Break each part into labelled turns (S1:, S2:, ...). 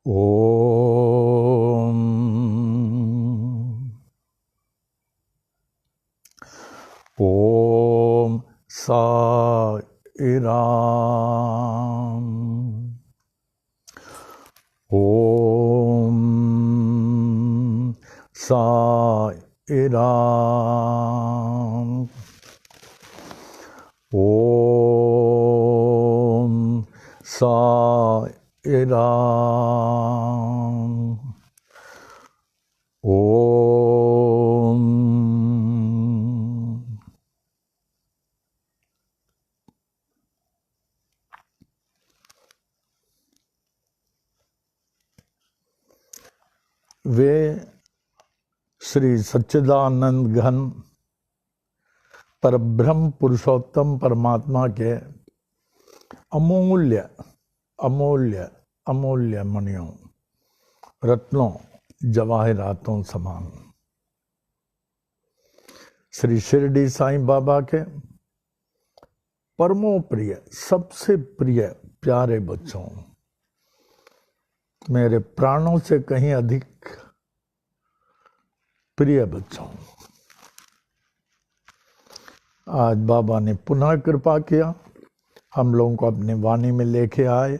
S1: ओम ओम साई राम। ओम साई राम। ओम साई राम। ओम वे श्री सच्चिदानंद घन परब्रह्म पुरुषोत्तम परमात्मा के अमूल्य अमूल्य अमूल्य मणियों, रत्नों, जवाहरातों समान श्री शिरडी साईं बाबा के परमो प्रिय, सबसे प्रिय प्यारे बच्चों, मेरे प्राणों से कहीं अधिक प्रिय बच्चों, आज बाबा ने पुनः कृपा किया, हम लोगों को अपनी वाणी में लेके आए,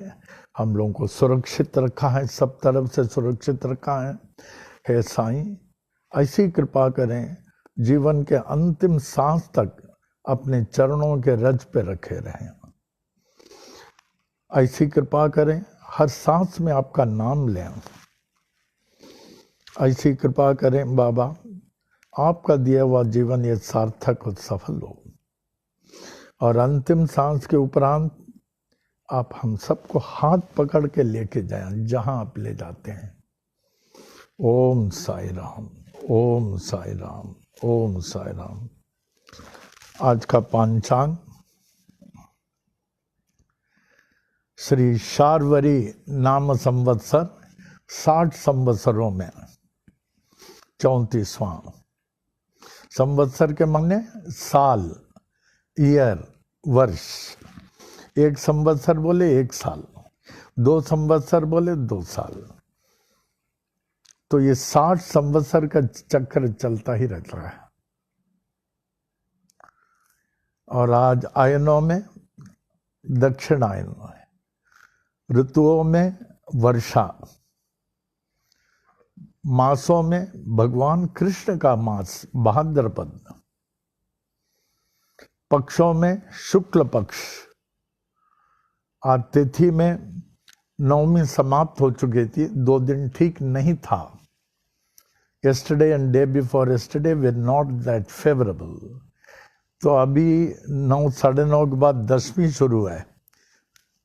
S1: हम लोगों को सुरक्षित रखा है, सब तरफ से सुरक्षित रखा है। हे साईं, ऐसी कृपा करें जीवन के अंतिम सांस तक अपने चरणों के रज पे रखे रहें। ऐसी कृपा करें हर सांस में आपका नाम लें। ऐसी कृपा करें बाबा, आपका दिया हुआ जीवन ये सार्थक और सफल हो, और अंतिम सांस के उपरांत आप हम सबको हाथ पकड़ के लेके जाएं जहां आप ले जाते हैं। ओम साई राम, ओम साई राम, ओम साई राम। आज का पंचांग श्री शार्वरी नाम संवत्सर 60 संवत्सरों में 34वां। संवत्सर के माने साल, ईयर, वर्ष। एक संवत्सर बोले 1 साल, 2 संवत्सर बोले 2 साल। तो ये 60 संवत्सर का चक्र चलता ही रहता है। और आज आयनों में दक्षिणायन, ऋतुओं में वर्षा, मासों में भगवान कृष्ण का मास भाद्रपद, पक्षों में शुक्ल पक्ष। आज तिथि में नवमी समाप्त हो चुकी थी, 2 दिन ठीक नहीं था। yesterday and day before yesterday were not that favorable। तो अभी 9, 9:30 के बाद 10वीं शुरू है,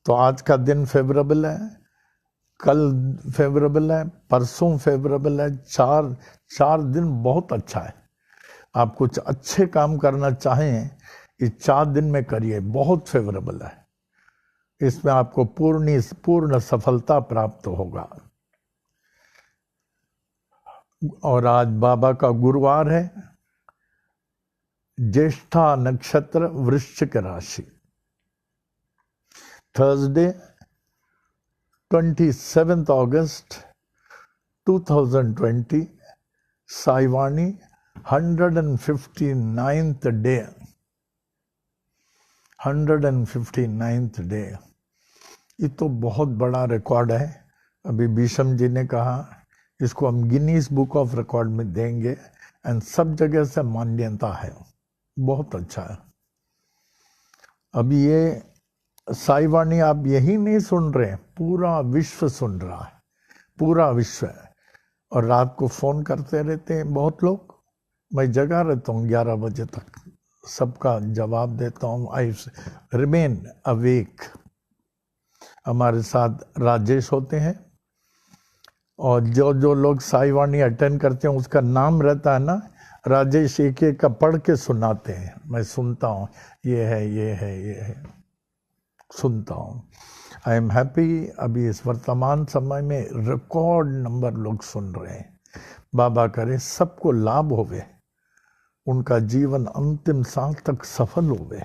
S1: तो आज का दिन फेवरेबल है, कल फेवरेबल है, परसों फेवरेबल है। चार दिन बहुत अच्छा है। आप कुछ अच्छे काम करना चाहें, इस 4 दिन में करिए, बहुत फेवरेबल है। इसमें आपको पूर्ण सफलता प्राप्त होगा। और आज बाबा का गुरुवार है, ज्येष्ठा नक्षत्र, वृश्चिक राशि। थर्सडे 27 अगस्त 2020, साईवाणी 159th डे, 159th डे। ये तो बहुत बड़ा रिकॉर्ड है। अभी भीष्म जी ने कहा इसको हम गिनीज बुक ऑफ रिकॉर्ड में देंगे, एंड सब जगह से मान्यता है। बहुत अच्छा है। अभी ये साईवाणी आप यही नहीं सुन रहे, पूरा विश्व सुन रहा है, पूरा विश्व। और रात को फोन करते रहते हैं बहुत लोग, मैं जगा रहता हूँ 11 बजे तक, सबका जवाब देता हूँ। I remain awake. हमारे साथ राजेश होते हैं, और जो लोग साईवाणी अटेंड करते हैं उसका नाम रहता है ना, राजेश एक का पढ़ के सुनाते हैं। मैं सुनता हूँ, ये है, ये है, ये है, सुनता हूँ। I am happy. अभी इस वर्तमान समय में रिकॉर्ड नंबर लोग सुन रहे हैं। बाबा करे सबको लाभ होवे, उनका जीवन अंतिम सांस तक सफल होवे।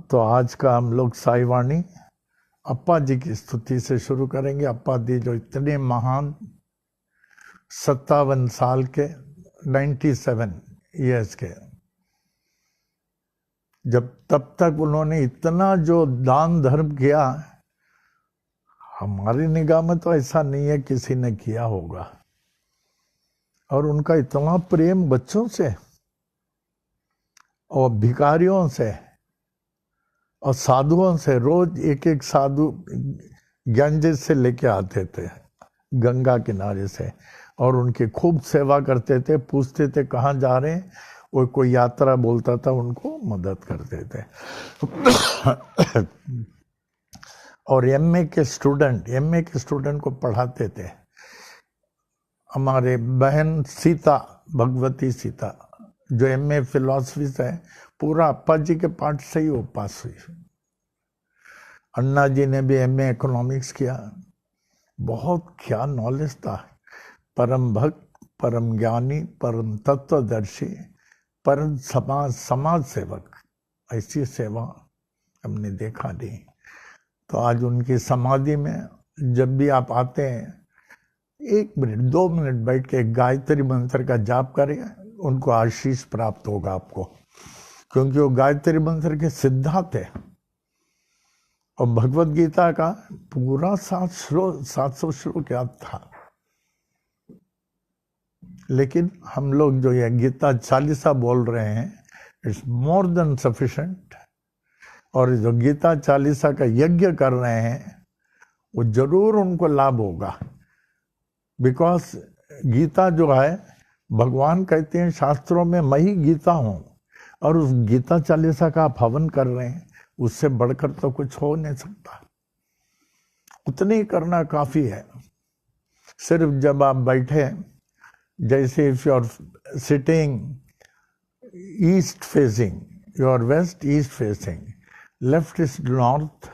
S1: तो आज का हम लोग साईवाणी अप्पा जी की स्तुति से शुरू करेंगे। अप्पा जी जो इतने महान 57 साल के 97 ईयर्स के, जब तब तक उन्होंने इतना जो दान धर्म किया, हमारी निगाह में तो ऐसा नहीं है किसी ने किया होगा। और उनका इतना प्रेम बच्चों से और भिखारियों से और साधुओं से, रोज एक एक साधु गंजेस से लेके आते थे गंगा किनारे से, और उनकी खूब सेवा करते थे, पूछते थे कहाँ जा रहे हैं, वो कोई यात्रा बोलता था उनको मदद करते थे। और एमए के स्टूडेंट को पढ़ाते थे। हमारे बहन सीता, भगवती सीता, जो एमए फिलॉसफी से है, पूरा अप्पा जी के पाठ से ही वो पास हुई। अन्ना जी ने भी एमए इकोनॉमिक्स किया। बहुत क्या नॉलेज था। परम भक्त, परम ज्ञानी, परम तत्वदर्शी, परम समाज सेवक, ऐसी सेवा हमने देखा नहीं। तो आज उनकी समाधि में जब भी आप आते हैं, 1 मिनट 2 मिनट बैठ के गायत्री मंत्र का जाप करें, उनको आशीष प्राप्त होगा आपको, क्योंकि वो गायत्री मंत्र के सिद्धांत है। और भगवत गीता का पूरा 700 श्लोक याद था। लेकिन हम लोग जो ये गीता चालीसा बोल रहे हैं, इट्स मोर देन सफिशिएंट। और जो गीता चालीसा का यज्ञ कर रहे हैं, वो जरूर उनको लाभ होगा। बिकॉज गीता जो है, भगवान कहते हैं शास्त्रों में मैं ही गीता हूं, और उस गीता चालीसा का आप हवन कर रहे हैं, उससे बढ़कर तो कुछ हो नहीं सकता। उतनी ही करना काफी है। सिर्फ जब आप बैठे, जैसे if you are sitting east facing, your west east facing, left is north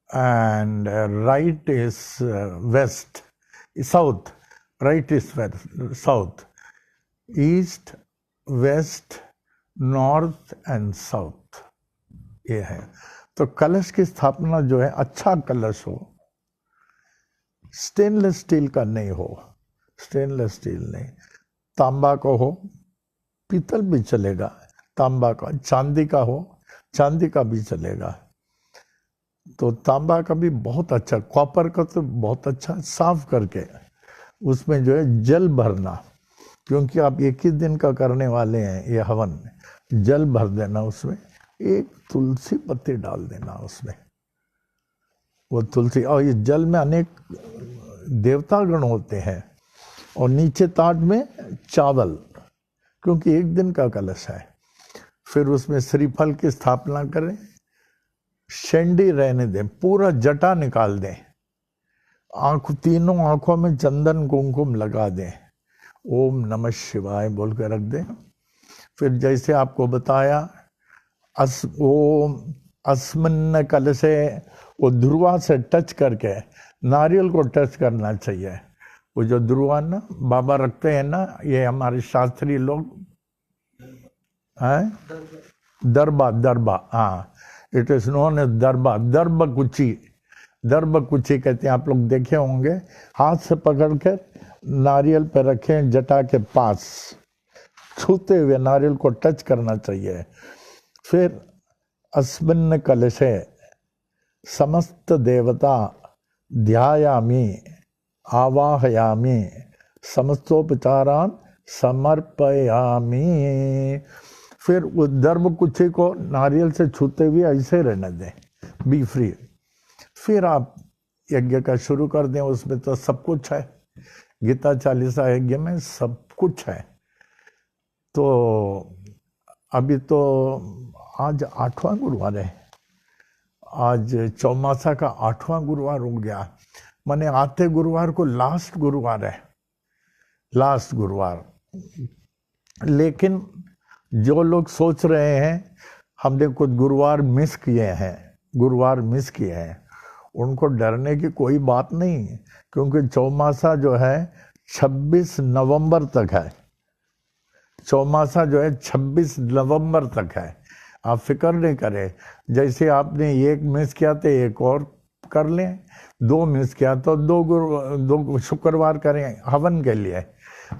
S1: and right is west, south, right is west, south, east, west, north and south, ये है। तो कलश की स्थापना जो है, अच्छा कलश हो, स्टेनलेस स्टील का नहीं हो, स्टेनलेस स्टील नहीं, तांबा का हो, पीतल भी चलेगा, तांबा का, चांदी का हो, चांदी का भी चलेगा। तो तांबा का भी बहुत अच्छा, कॉपर का तो बहुत अच्छा, साफ करके उसमें जो है जल भरना, क्योंकि आप 21 दिन का करने वाले हैं ये हवन, जल भर देना, उसमें एक तुलसी पत्ती डाल देना उसमें, वो तुलसी। और ये जल में अनेक देवतागण होते हैं, और नीचे ताट में चावल, क्योंकि 1 दिन का कलश है। फिर उसमें श्रीफल की स्थापना करें, शेंडी रहने दें, पूरा जटा निकाल दें, तीनों आंखों में चंदन कुमकुम लगा दें, ओम नमः शिवाय बोल के रख दें। फिर जैसे आपको बताया, ओम अस्मिन् कलशे, वो ध्रुवा से टच करके, नारियल को टच करना चाहिए। वो जो ध्रुवा ना बाबा रखते हैं ना, ये हमारे शास्त्रीय लोग हैं, दरबा, हाँ, इट इज नोन एज दरबा, दर्ब कुची कहते हैं, आप लोग देखे होंगे। हाथ से पकड़ कर नारियल पे रखें, जटा के पास छूते हुए नारियल को टच करना चाहिए। फिर अस्मिन् कलशे समस्त देवता ध्यायामि आवाहयामि समस्तोपचारान समर्पयामि। फिर उस दर्भ कुची को नारियल से छूते हुए ऐसे रहने दें, बी फ्री। फिर आप यज्ञ का शुरू कर दें, उसमें तो सब कुछ है, गीता चालीसा यज्ञ में सब कुछ है। तो अभी तो आज 8वां गुरुवार है, आज चौमासा का 8वां गुरुवार हो गया, माने आते गुरुवार को लास्ट गुरुवार है, लास्ट गुरुवार। लेकिन जो लोग सोच रहे हैं हमने कुछ गुरुवार मिस किए हैं, उनको डरने की कोई बात नहीं, क्योंकि चौमासा जो है 26 नवंबर तक है। चौमासा जो है 26 नवंबर तक है, आप फिक्र नहीं करें। जैसे आपने एक मिस किया तो एक और कर लें, 2 मिस किया तो 2 शुक्रवार करें हवन के लिए,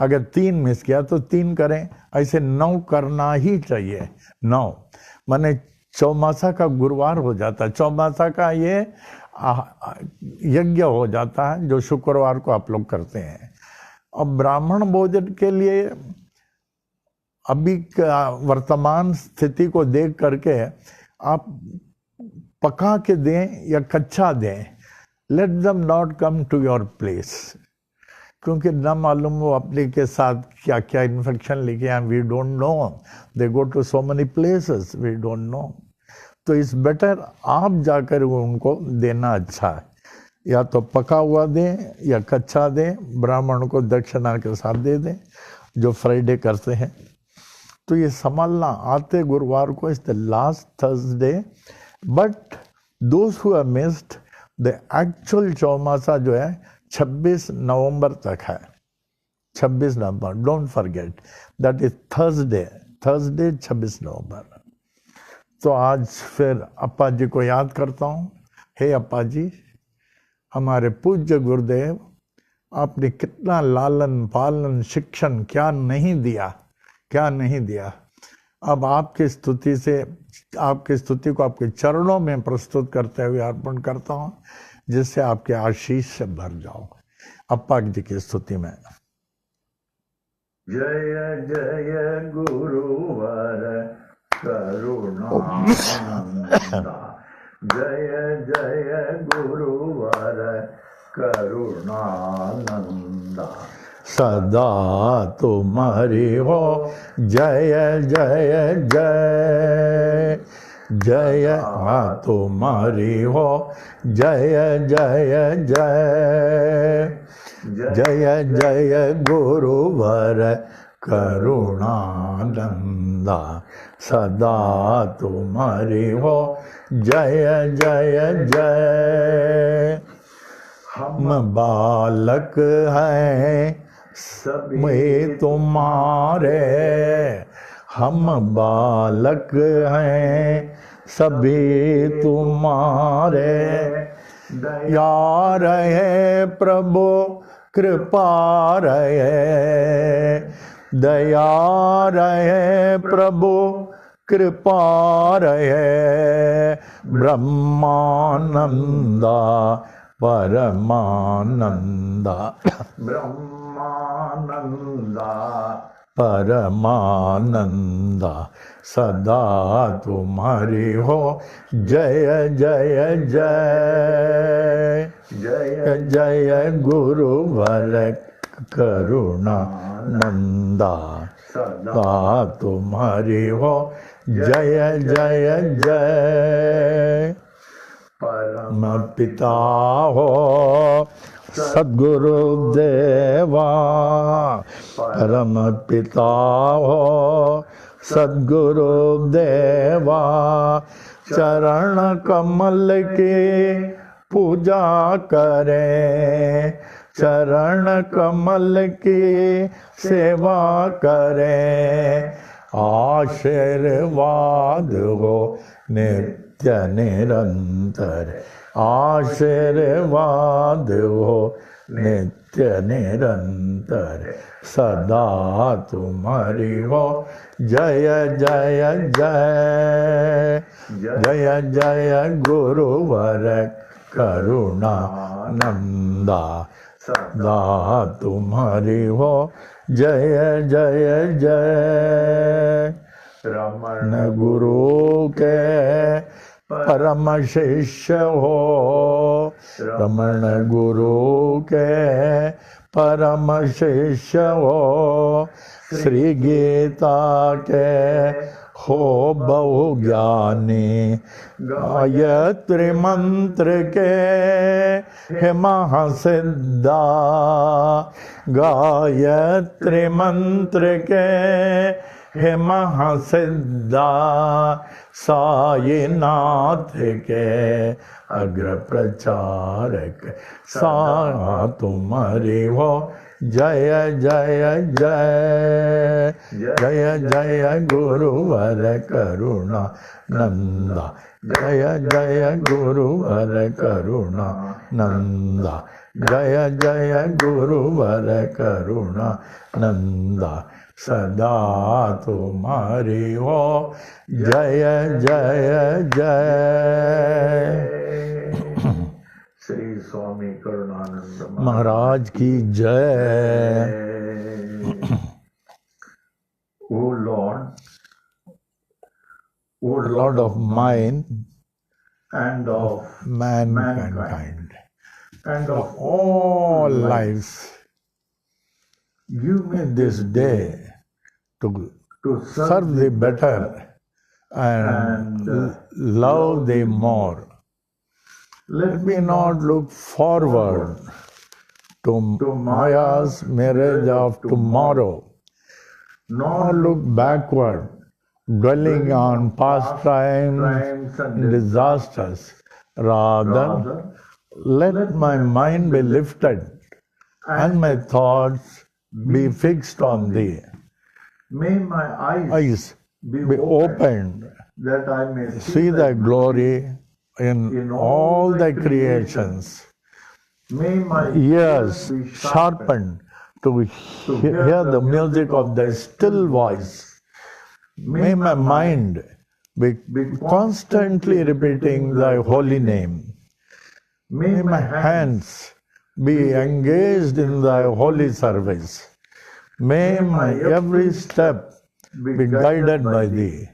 S1: अगर 3 मिस किया तो 3 करें, ऐसे 9 करना ही चाहिए। 9 माने चौमासा का गुरुवार हो जाता है, चौमासा का ये यज्ञ हो जाता है जो शुक्रवार को आप लोग करते हैं। अब ब्राह्मण भोजन के लिए अभी वर्तमान स्थिति को देख करके आप पका के दें या कच्चा दें, let them not come to your place, क्योंकि न मालूम वो अपने के साथ क्या क्या इन्फेक्शन लेके आए, we don't know, they go to so many places, we don't know. तो इस बेटर आप जाकर उनको देना अच्छा है, या तो पका हुआ दें या कच्चा दें, ब्राह्मण को दक्षिणा के साथ दे दें जो फ्राइडे करते हैं। तो ये संभालना, आते गुरुवार को is the last Thursday, but those who have missed the actual चौमासा जो है 26 नवंबर तक है, 26 November, don't forget that is Thursday 26 November. तो आज फिर अप्पा जी को याद करता हूँ। हे अप्पा जी, हमारे पूज्य गुरुदेव, आपने कितना लालन पालन शिक्षण क्या नहीं दिया, क्या नहीं दिया। अब आपकी स्तुति से, आपकी स्तुति को आपके चरणों में प्रस्तुत करते हुए अर्पण करता हूँ, जिससे आपके आशीष से भर जाओ। अप्पा जी की स्तुति में।
S2: जय जय गुरुवर करुणानंदा, जय जय गुरुवर करुणानंदा,
S1: सदा तुम्हारी हो जय जय जय, जय तुम्हारी हो जय जय जय, जय जय गुरुवर करुणानंदा, सदा तुम्हारी हो जय जय जय। हम बालक हैं सभी तुम्हारे, हम बालक हैं सभी तुम्हारे, दया रहे प्रभु कृपा रहे, दया रहे प्रभु कृपा रहे, ब्रह्मानंदा परमानंदा,
S2: ब्रह्मानंदा
S1: परमानंदा, सदा तुम्हारी हो जय जय जय, जय जय गुरुवर करुणानंदा, सदा तुम्हारी हो जय जय जय। परम पिता हो सद्गुरुदेवा, परम पिता हो सद्गुरुदेवा, चरण कमल की पूजा करें, चरण कमल की सेवा करें, आशीर्वाद हो नित्य निरंतर, आशीर्वाद हो नित्य निरंतर, सदा तुम्हारी हो जय जय जय, जय जय गुरुवर करुणानंदा, सदा तुम्हारी हो जय जय जय। रमण गुरु के परम शिष्य हो, रमण गुरु के परम शिष्य हो, श्री गीता के हो बहु ज्ञानी, गायत्री मंत्र के हे महासिद्धा, गायत्री मंत्र के हे महासिद्धा, साईनाथ के अग्र प्रचारक, सा तुम्हारी हो जय जय जय, जय जय गुरुवर करुणानंदा, जय जय गुरुवर करुणा नंदा, जय जय गुरुवर करुणा नंदा, सदा तुम्हारी हो जय जय जय।
S2: श्री स्वामी करुणानंद
S1: महाराज की जय।
S2: O Lord, O
S1: Lord of mind
S2: and of
S1: mankind
S2: and of
S1: all lives,
S2: give me
S1: this day to
S2: to
S1: serve thee better and love thee more. Let me not look forward to Maya's marriage of tomorrow, nor look backward, dwelling on past times and disasters. Rather, let my mind be lifted and my thoughts be fixed on thee.
S2: May my eyes
S1: Be opened,
S2: that I may
S1: see thy glory in all thy creations.
S2: May my
S1: Ears sharpened to hear the music of thy still voice. May my mind be constantly repeating thy holy name. May my hands be engaged in thy holy service. May my every step be guided by thee.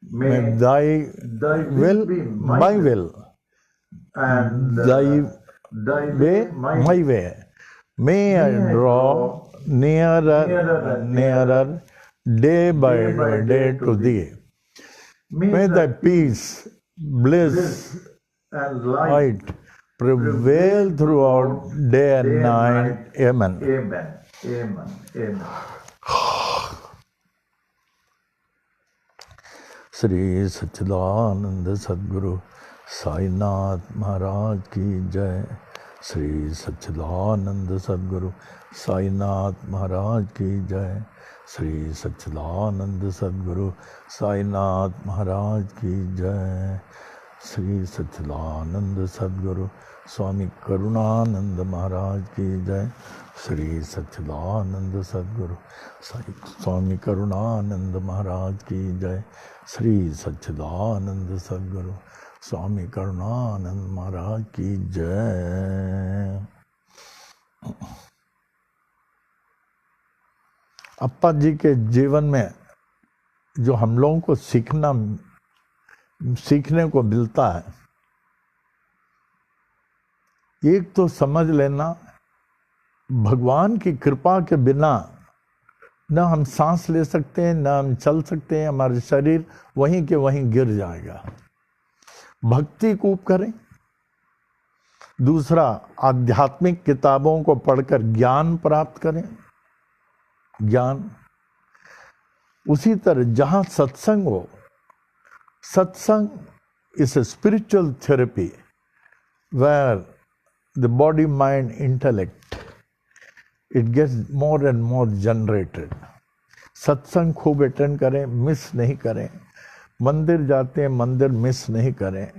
S1: May thy will be my will,
S2: and
S1: thy
S2: thy
S1: way my way. May I draw nearer and nearer day by day to thee. May thy peace, bliss,
S2: and light.
S1: light prevail throughout day and night. Amen.
S2: Amen. Amen. Amen.
S1: Shri सच्चिदानंद सद्गुरु साईनाथ महाराज की जय। श्री सच्चिदानंद सद्गुरु साईनाथ महाराज की जय। श्री सच्चिदानंद सद्गुरु साईनाथ महाराज की जय। श्री सच्चिदानंद सद्गुरु स्वामी करुणानंद महाराज की जय। श्री सच्चिदानंद सद्गुरु स्वामी करुणानंद महाराज की जय। श्री सच्चिदानंद सद्गुरु स्वामी करुणानंद महाराज की जय। अप्पा जी के जीवन में जो हम लोगों को सीखने को मिलता है, एक तो समझ लेना, भगवान की कृपा के बिना न हम सांस ले सकते हैं, न हम चल सकते हैं, हमारे शरीर वहीं के वहीं गिर जाएगा। भक्ति खूब करें। दूसरा, आध्यात्मिक किताबों को पढ़कर ज्ञान प्राप्त करें। ज्ञान उसी तरह जहां सत्संग हो, सत्संग is a spiritual therapy where the body, mind, intellect, it gets more and more generated. सत्संग खूब अटेंड करें, मिस नहीं करें। मंदिर जाते हैं, मंदिर मिस नहीं करें।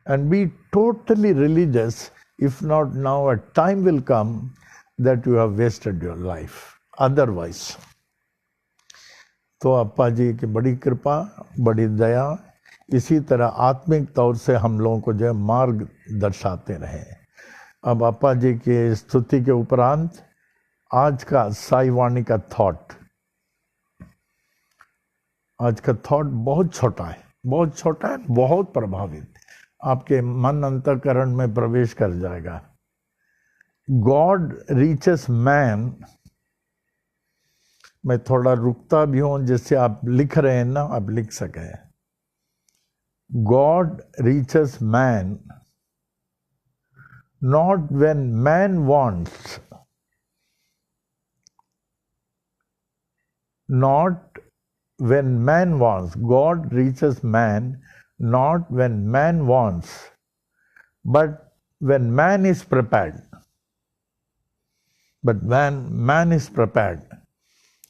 S1: And be totally religious. If not now, a time will come that you have wasted your life. Otherwise, तो अप्पा जी की बड़ी कृपा, बड़ी दया, इसी तरह आत्मिक तौर से हम लोगों को जो है मार्ग दर्शाते रहे। अब अप्पा जी की स्तुति के उपरांत आज का साई वाणी का थॉट, आज का थॉट बहुत छोटा है, बहुत छोटा है, बहुत प्रभावित, आपके मन अंतःकरण में प्रवेश कर जाएगा। God reaches man. मैं थोड़ा रुकता भी हूं, जिससे आप लिख रहे हैं ना, आप लिख सके। God reaches man not when man wants, not when man wants. God reaches man not when man wants, but when man is prepared. But when man is prepared,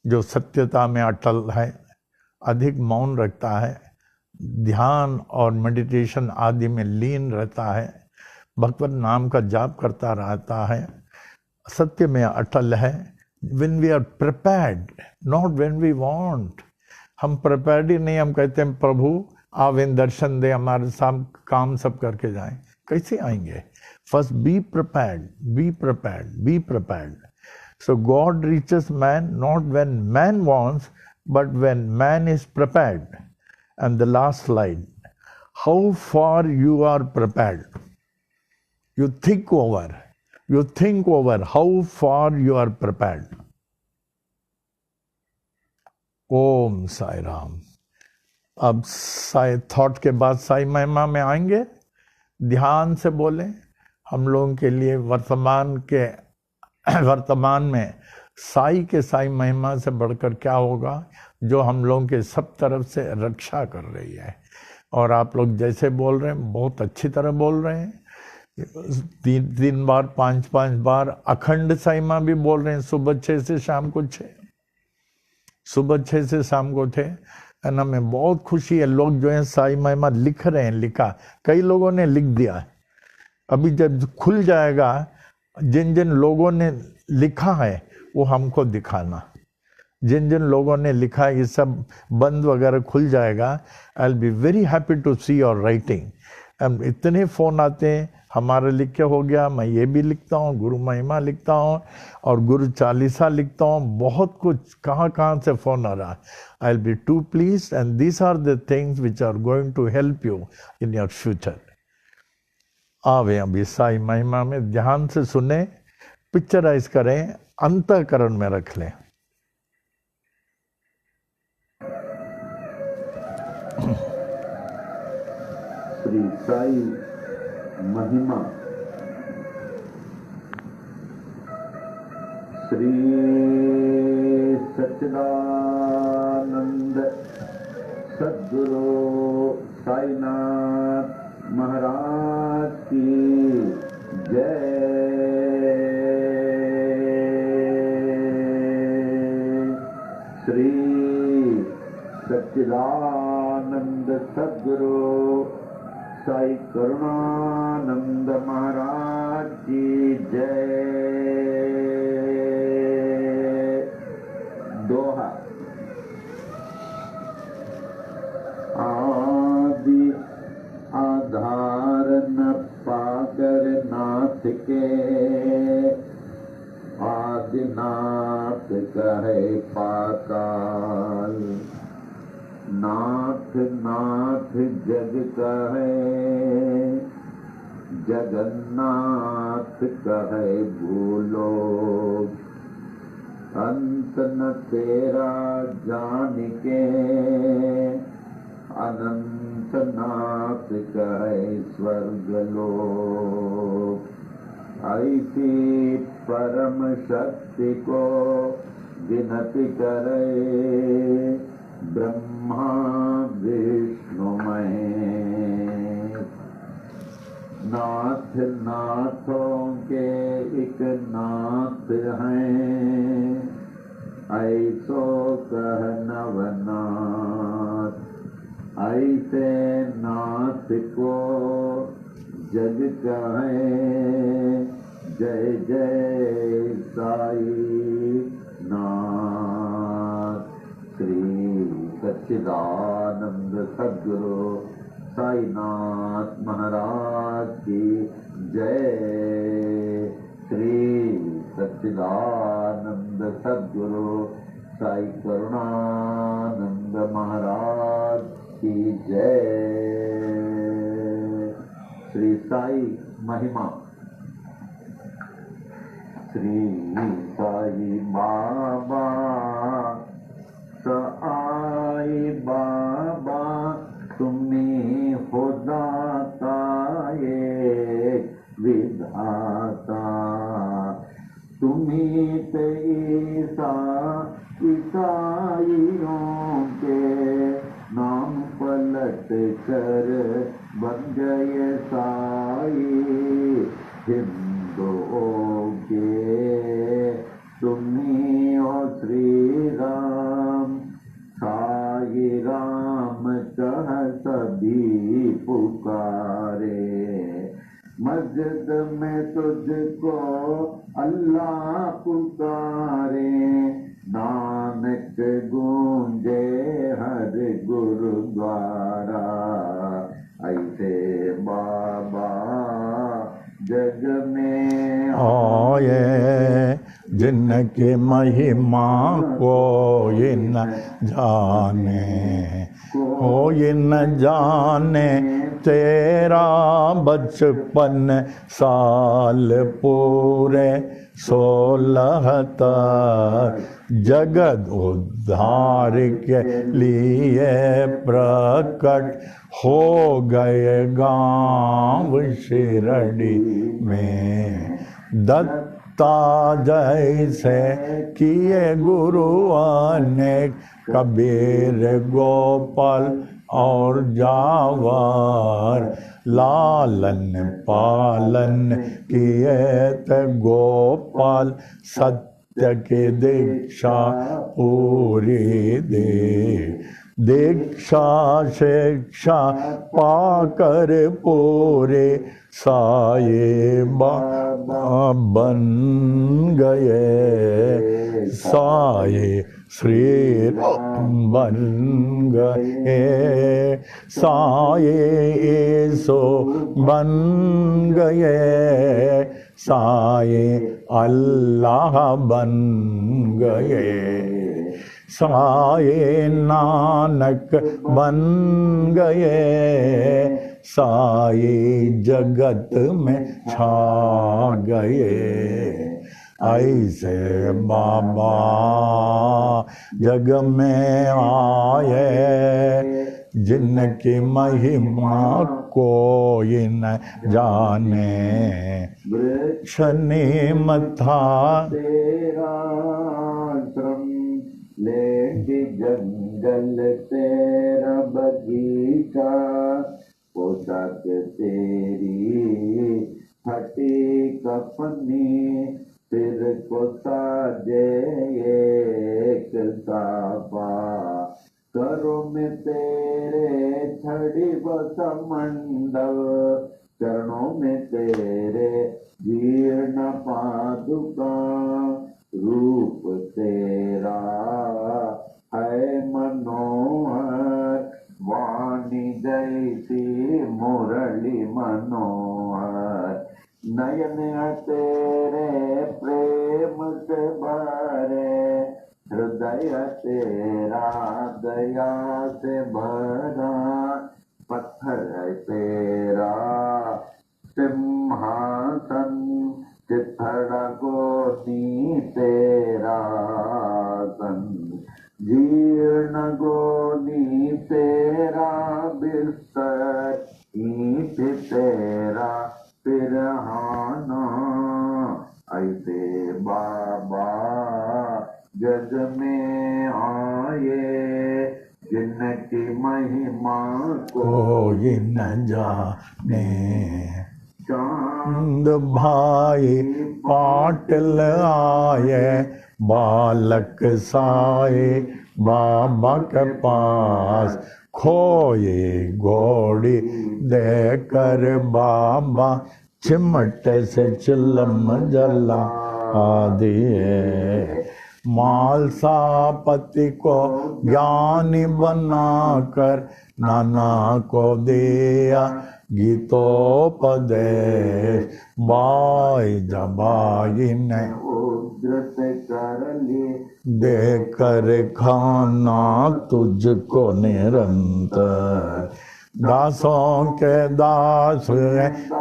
S1: जो सत्यता में अटल है, अधिक मौन रखता है, ध्यान और मेडिटेशन आदि में लीन रहता है, भगवत नाम का जाप करता रहता है, सत्य में अटल है। when we are prepared, not when we want। हम प्रिपेयर्ड ही नहीं, हम कहते हैं प्रभु आवे दर्शन दे, हमारे साथ काम सब करके जाएं, कैसे आएंगे? First be prepared, be prepared, be prepared. So God reaches man not when man wants but when man is prepared. And the last line, how far you are prepared. You think over how far you are prepared। Om Sai Ram. अब Sai thought के बाद साई महिमा में आएंगे। ध्यान से बोले। हम लोगों के लिए वर्तमान में साई के साई महिमा से बढ़कर क्या होगा, जो हम लोगों के सब तरफ से रक्षा कर रही है। और आप लोग जैसे बोल रहे हैं, बहुत अच्छी तरह बोल रहे हैं। 3 बार 5 बार अखंड साई माँ भी बोल रहे हैं, सुबह 6 से शाम को 6, सुबह 6 से शाम को 6। है ना, हमें बहुत खुशी है। लोग जो है साई महिमा लिख रहे हैं, लिखा, कई लोगों ने लिख दिया है। अभी जब खुल जाएगा, जिन जिन लोगों ने लिखा है वो हमको दिखाना। जिन जिन लोगों ने लिखा है, ये सब बंद वगैरह खुल जाएगा। I will be very happy to see your writing. इतने फ़ोन आते हैं, हमारा लिख के हो गया, मैं ये भी लिखता हूँ, गुरु महिमा लिखता हूँ और गुरु चालीसा लिखता हूँ, बहुत कुछ कहाँ से फ़ोन आ रहा है। I will be to please and these are the things which are going to help you in your future. आवे अभी साई महिमा में ध्यान से सुने, पिक्चराइज करें, अंतःकरण में रख लें।
S3: श्री साई महिमा। श्री सच्चिदानंद सद्गुरु साईनाथ महाराज की जय। श्री सच्चिदानंद सद्गुरु साई करुणानंद महाराज की जय। दोहा। आदि आधार न पाकर नाथ के, आदिनाथ कहे पाताल। नाथ नाथ जग कहे, जगन्नाथ कहे भूलो। अंत न तेरा जान के, अनंत नाथ कहे स्वर्गलोक। ऐसी परम शक्ति को गिनती करे, ब्रह्मा विष्णु महेश। नाथ नाथों के एक नाथ हैं, ऐसो कह नवनाथ। ऐसे नाथ को जग कहे, जय जय साई नाथ। श्री सच्चिदानंद सद्गुरु साईनाथ महाराज की जय। श्री सच्चिदानंद सद्गुरु साई करुणानंद महाराज की जय। श्री साई महिमा। श्री साई बाबा साई बाबा, तुम्हें खुदाता एक विधाता। तुम्हें ईसा ईसाइयों के नाम पलट कर बन गए साई। हिंदुओं के तुम्हें हो श्री राम, साई राम कह मस्जिद में तुझको अल्लाह पुकारे, नानक गूंजे हर गुरुद्वारा। ऐसे बाबा जग में
S1: आए जिनकी महिमा कोई न जाने, कोई न जाने। तेरा बचपन साल पूरे 16 तक जगत उद्धार के लिए प्रकट हो गए गांव शिरडी में। दत्ता जैसे किए गुरु अनेक, कबीर गोपाल और जावर, लालन पालन किए त गोपाल, सत्य की दीक्षा पूरी दे। दीक्षा शिक्षा पाकर पूरे साये बाबा बन गए, साये श्री राम बन गए, साये सो बन गए, साये अल्लाह बन गए, साये नानक बन गए, साये जगत में छा गए। ऐसे बाबा जग में आए जिनकी महिमा कोई न जाने। वृक्ष नीम था
S3: तेरा आश्रम, लेडी जंगल तेरा बगीचा, पोशाक तेरी फटी कफनी, सिर को साजे एक साफा, करो में तेरे छड़ी बसमंडल, चरणों में तेरे जीर्ण पादुका, रूप तेरा है मनोहर, वाणी जैसी मुरली मनोहर, नयन तेरे प्रेम से भरे, हृदय तेरा दया से भरा, पत्थर है तेरा सिंहासन, चिथड़ा गोदी तेरा सन, जीर्ण गोदी तेरा बिस्तर, ईंट तेरा सिरहाना। ऐसे बाबा जग में आए जिनकी महिमा
S1: कोई न जाने। चांद भाई पाटिल आए, बालक साए बाबा के पास, खोए घोड़ी देकर बाबा चिमट से चिलम जला दिए। मालसापति को ज्ञानी बनाकर नाना को दिया गीतोपदेश, बाई जबाई ने
S3: उद्रत कर लिए,
S1: देकर खाना तुझको निरंतर। दासों के दास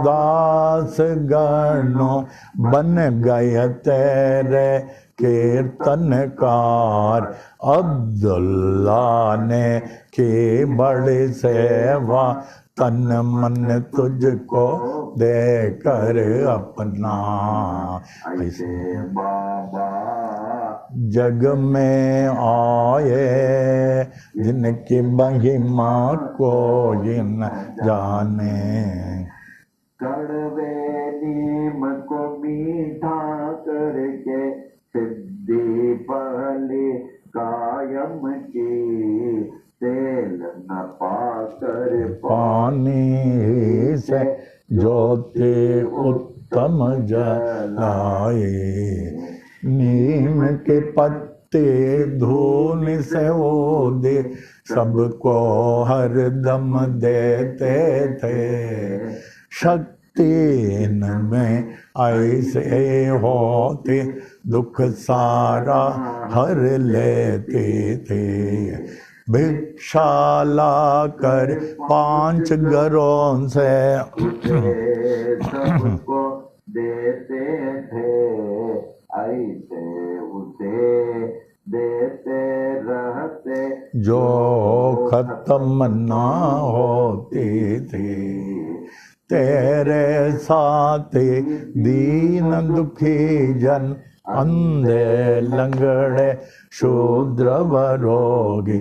S1: दास गणों बन गए तेरे कीर्तनकार। अब्दुल्ला ने की बड़ी सेवा, तन मन तुझको देकर अपना।
S3: ऐसे बाबा
S1: जग में आए जिनकी महिमा कोई न जाने।
S3: कड़वे नीम को मीठा करके सिद्धि पहले कायम की, तेल न पाकर
S1: पानी से ज्योति उत्तम जलाए, नीम के पत्ते धूल से ओदे सबको हरदम देते थे। शक्ति इनमें ऐसे होते दुख सारा हर लेते थे। भिक्षा लाकर 5 घरों से
S3: उसे सबको देते थे, ऐसे उसे देते रहते
S1: जो खत्म ना होती थी। तेरे साथ दीन दुखी जन, अंधे लंगड़े शूद्र व रोगी,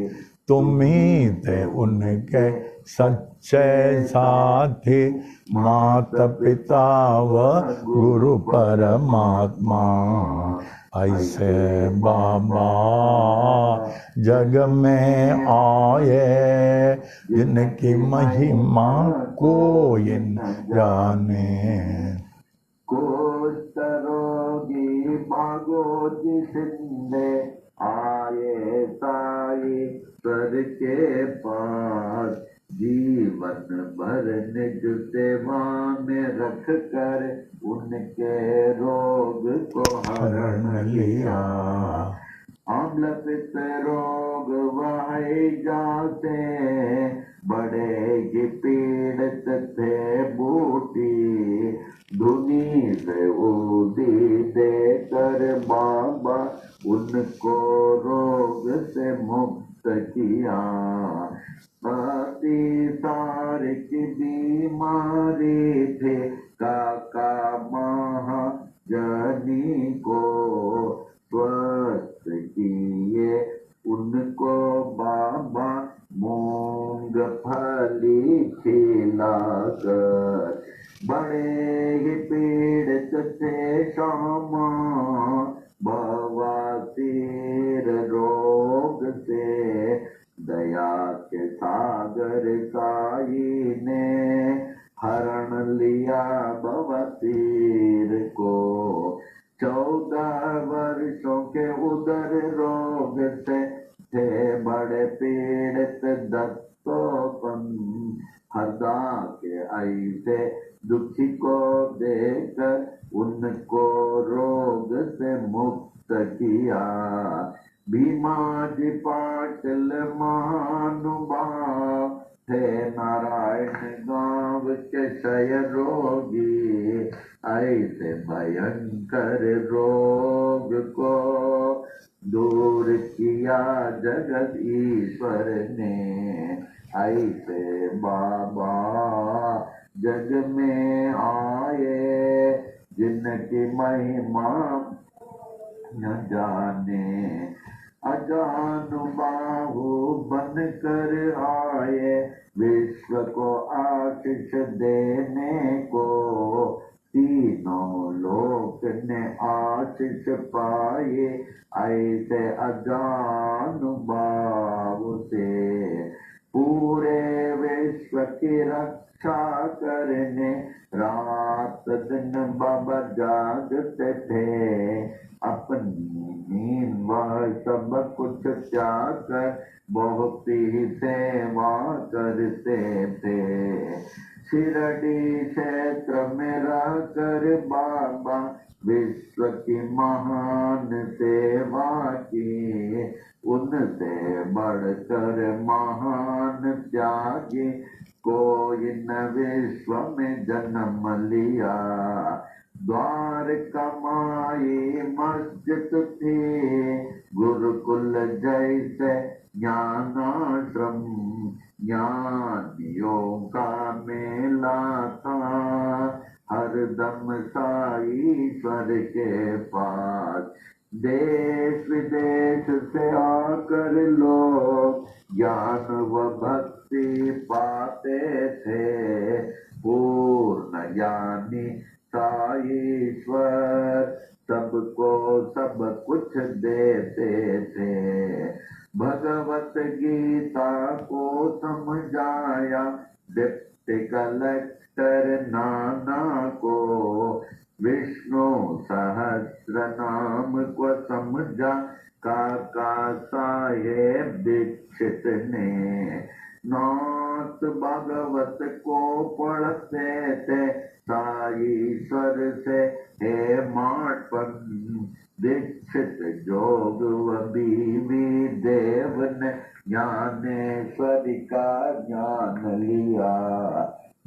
S1: तुम्ही थे उनके सच्चे साथी। माता पिता व गुरु परमात्मा, ऐसे बाबा जग में आए, जिनकी महिमा कोई न जाने।
S3: कुष्ठ रोगी भागो जिसने आए साई सर के पास, जीवन भर निज सेवा में रख कर उनके रोग को हरण लिया। अम्ल पित्त रोग वह जाते, बड़े ही पीड़ित थे बूटी। धुनी से उदी देकर बाबा उनको रोग से मुक्त किया। अति सारी की बीमारी थे काका महाजनी को, स्वस्थ किए उनको बाबा मूंगफली खिलाकर। बड़े ही पीड़ित थे श्यामा बवासीर रोग से, दया के सागर साई ने हरण लिया बवासीर को। 14 वर्षों के उदर रोग से थे बड़े पीड़ित दत्तोपन। हरदा के ऐसे दुखी को देकर उनको रोग से मुक्त किया। भीमाजी पाटिल महानुभाव थे नारायण गांव के क्षय रोगी। ऐसे भयंकर रोग को दूर किया जगत ईश्वर ने। ऐसे बाबा जग में आए, जिनकी महिमा न जाने। अजानु बाहु बन कर आए, विश्व को आशीष देने को। तीनों लोक ने आशीष पाए, ऐसे अजानु बाहु से। पूरे विश्व की रक्षा करने रात दिन बाबा जागते थे। अपनी नींद वह सब कुछ त्याग कर बहुत ही सेवा करते थे। शिरडी क्षेत्र में रह कर बाबा विश्व की महान सेवा की। उनसे बढ़कर महान त्यागी कोई न विश्व में जन्म लिया। द्वार कमाई मस्जिद थी, गुरुकुल जैसे ज्ञानाश्रम। ज्ञानियों का मेला था हरदम साईश्वर के पास। देश विदेश से आकर लोग ज्ञान व भक्ति पाते थे। पूर्ण ज्ञानी साईश्वर सबको सब कुछ देते थे। भगवत गीता को समझाया कलेक्टर नाना को विष्णु सहस्र नाम को समझा काका साहेब दीक्षित ने। नाथ भागवत को पढ़ते थे साईश्वर से हे माटपन दीक्षित जोग बीवी देव ने ज्ञानेश्वरी का ज्ञान लिया।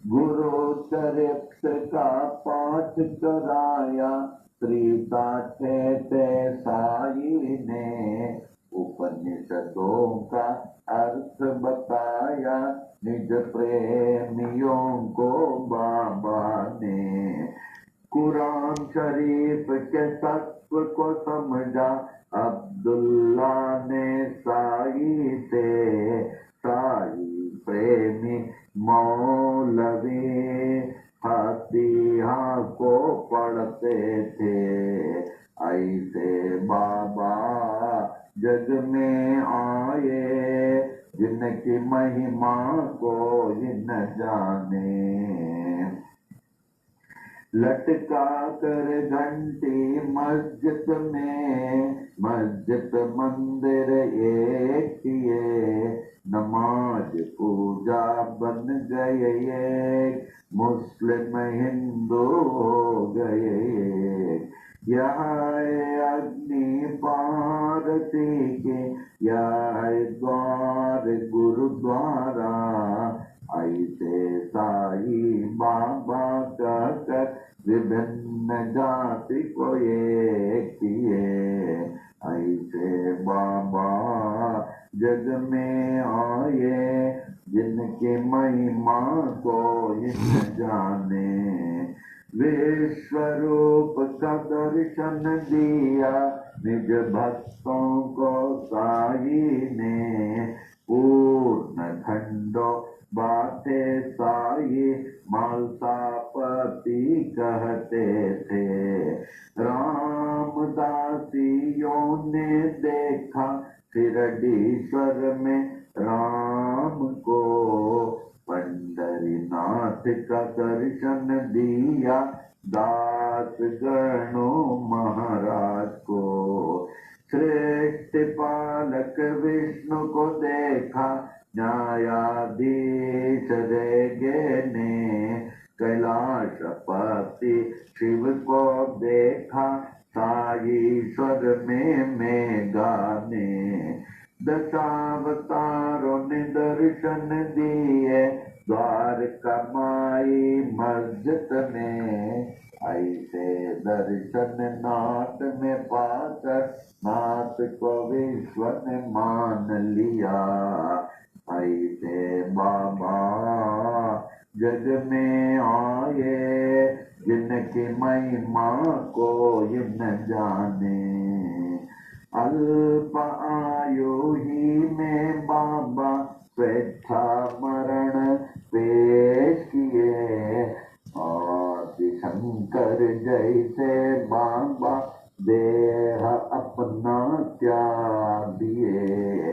S3: गुरु चरित्र का पाठ कराया त्रिता थे साई ने। उपनिषदों का अर्थ बताया निज प्रेमियों को बाबा ने। कुरान शरीफ के तत्व को समझा अब्दुल्ला ने साई से। साई प्रेमी मौलवी फतीहा को पढ़ते थे। ऐसे बाबा जग में आए जिनकी महिमा को न जाने। लटका कर घंटी मस्जिद में मस्जिद मंदिर एक किए। नमाज पूजा बन गए एक मुस्लिम हिंदू हो गए। यहाँ अग्नि पारती के यह द्वार गुरुद्वारा। ऐसे साई बाबा कहकर विभिन्न जाति को एक किए। ऐसे बाबा जग में आए जिनकी महिमा को इन जाने। विश्वरूप का दर्शन दिया निज भक्तों को साई ने। पूर्ण खंडो बाते साई मालसापति कहते थे। रामदासियों ने देखा शिरडीश्वर में राम को। पंडरीनाथ का दर्शन दिया दास गणों महाराज को। श्रेष्ठ पालक विष्णु को देखा न्यायाधीश रेगे ने। कैलाशपति शिव को देखा साईश्वर में गाने। दशावतारों ने दर्शन दिए द्वारका माई मस्जिद में। ऐसे दर्शन नाथ में पाकर नाथ को विश्व ने मान लिया। ऐसे बाबा जग में आए जिनकी महिमा को इन जाने। अल्प आयु ही में बाबा स्वेच्छा मरण पेश किए। आदि शंकर जैसे बाबा देह अपना त्याग दिए।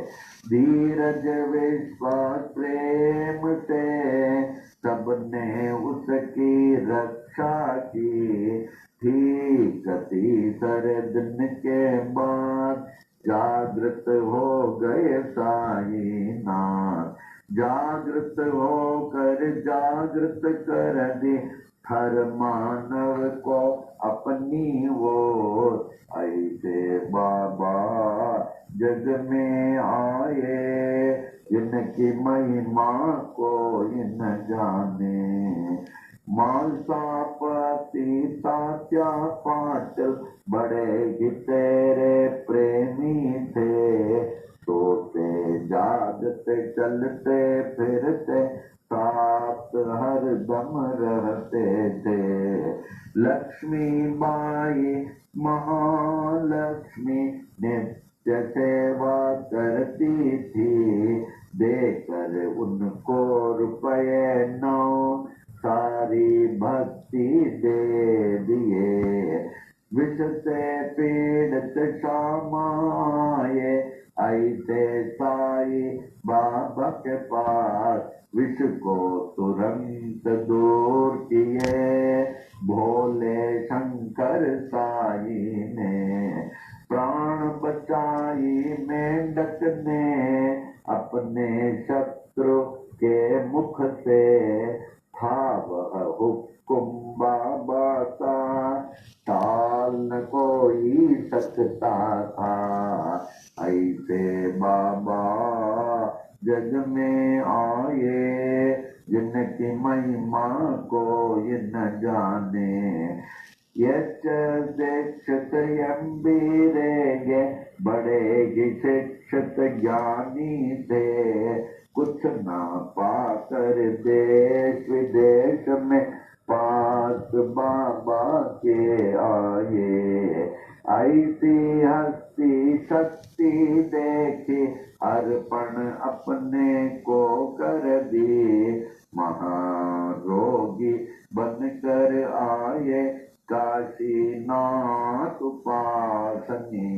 S3: धीरज विश्वास प्रेम से सबने उसकी रक्षा की। ठीक तीसरे दिन के बाद जागृत हो गए साईनाथ। जागृत होकर जागृत कर दी हर मानव को अपनी ओर। ऐसे बाबा जग में आए जिनकी महिमा को इन जाने। मालसापति तात्या पाटिल बड़े ही तेरे प्रेमी थे। सोते जागते चलते फिरते साथ हर दम रहते थे। लक्ष्मी बाई महालक्ष्मी नित्य सेवा करती थी। देकर उनको रुपये 9 सारी भक्ति दे दिए। विष से पीड़ित श्यामाए ऐसे साई बाबा के पास। विष को तुरंत दूर किए भोले शंकर साई ने प्राण बचाई मेंढक ने अपने शत्रु के मुख से था वह हुक्म बाबा का टाल न कोई सकता था ऐसे बाबा जग में आए जिनकी महिमा कोई न जाने यच दीक्षित यम्बीरेगे बड़े ही शिक्षित ज्ञानी थे कुछ ना पाकर देश विदेश में पास बाबा के आए ऐसी हस्ती शक्ति देखी अर्पण अपने को कर दी महारोगी बनकर आए काशीनाथ उपासनी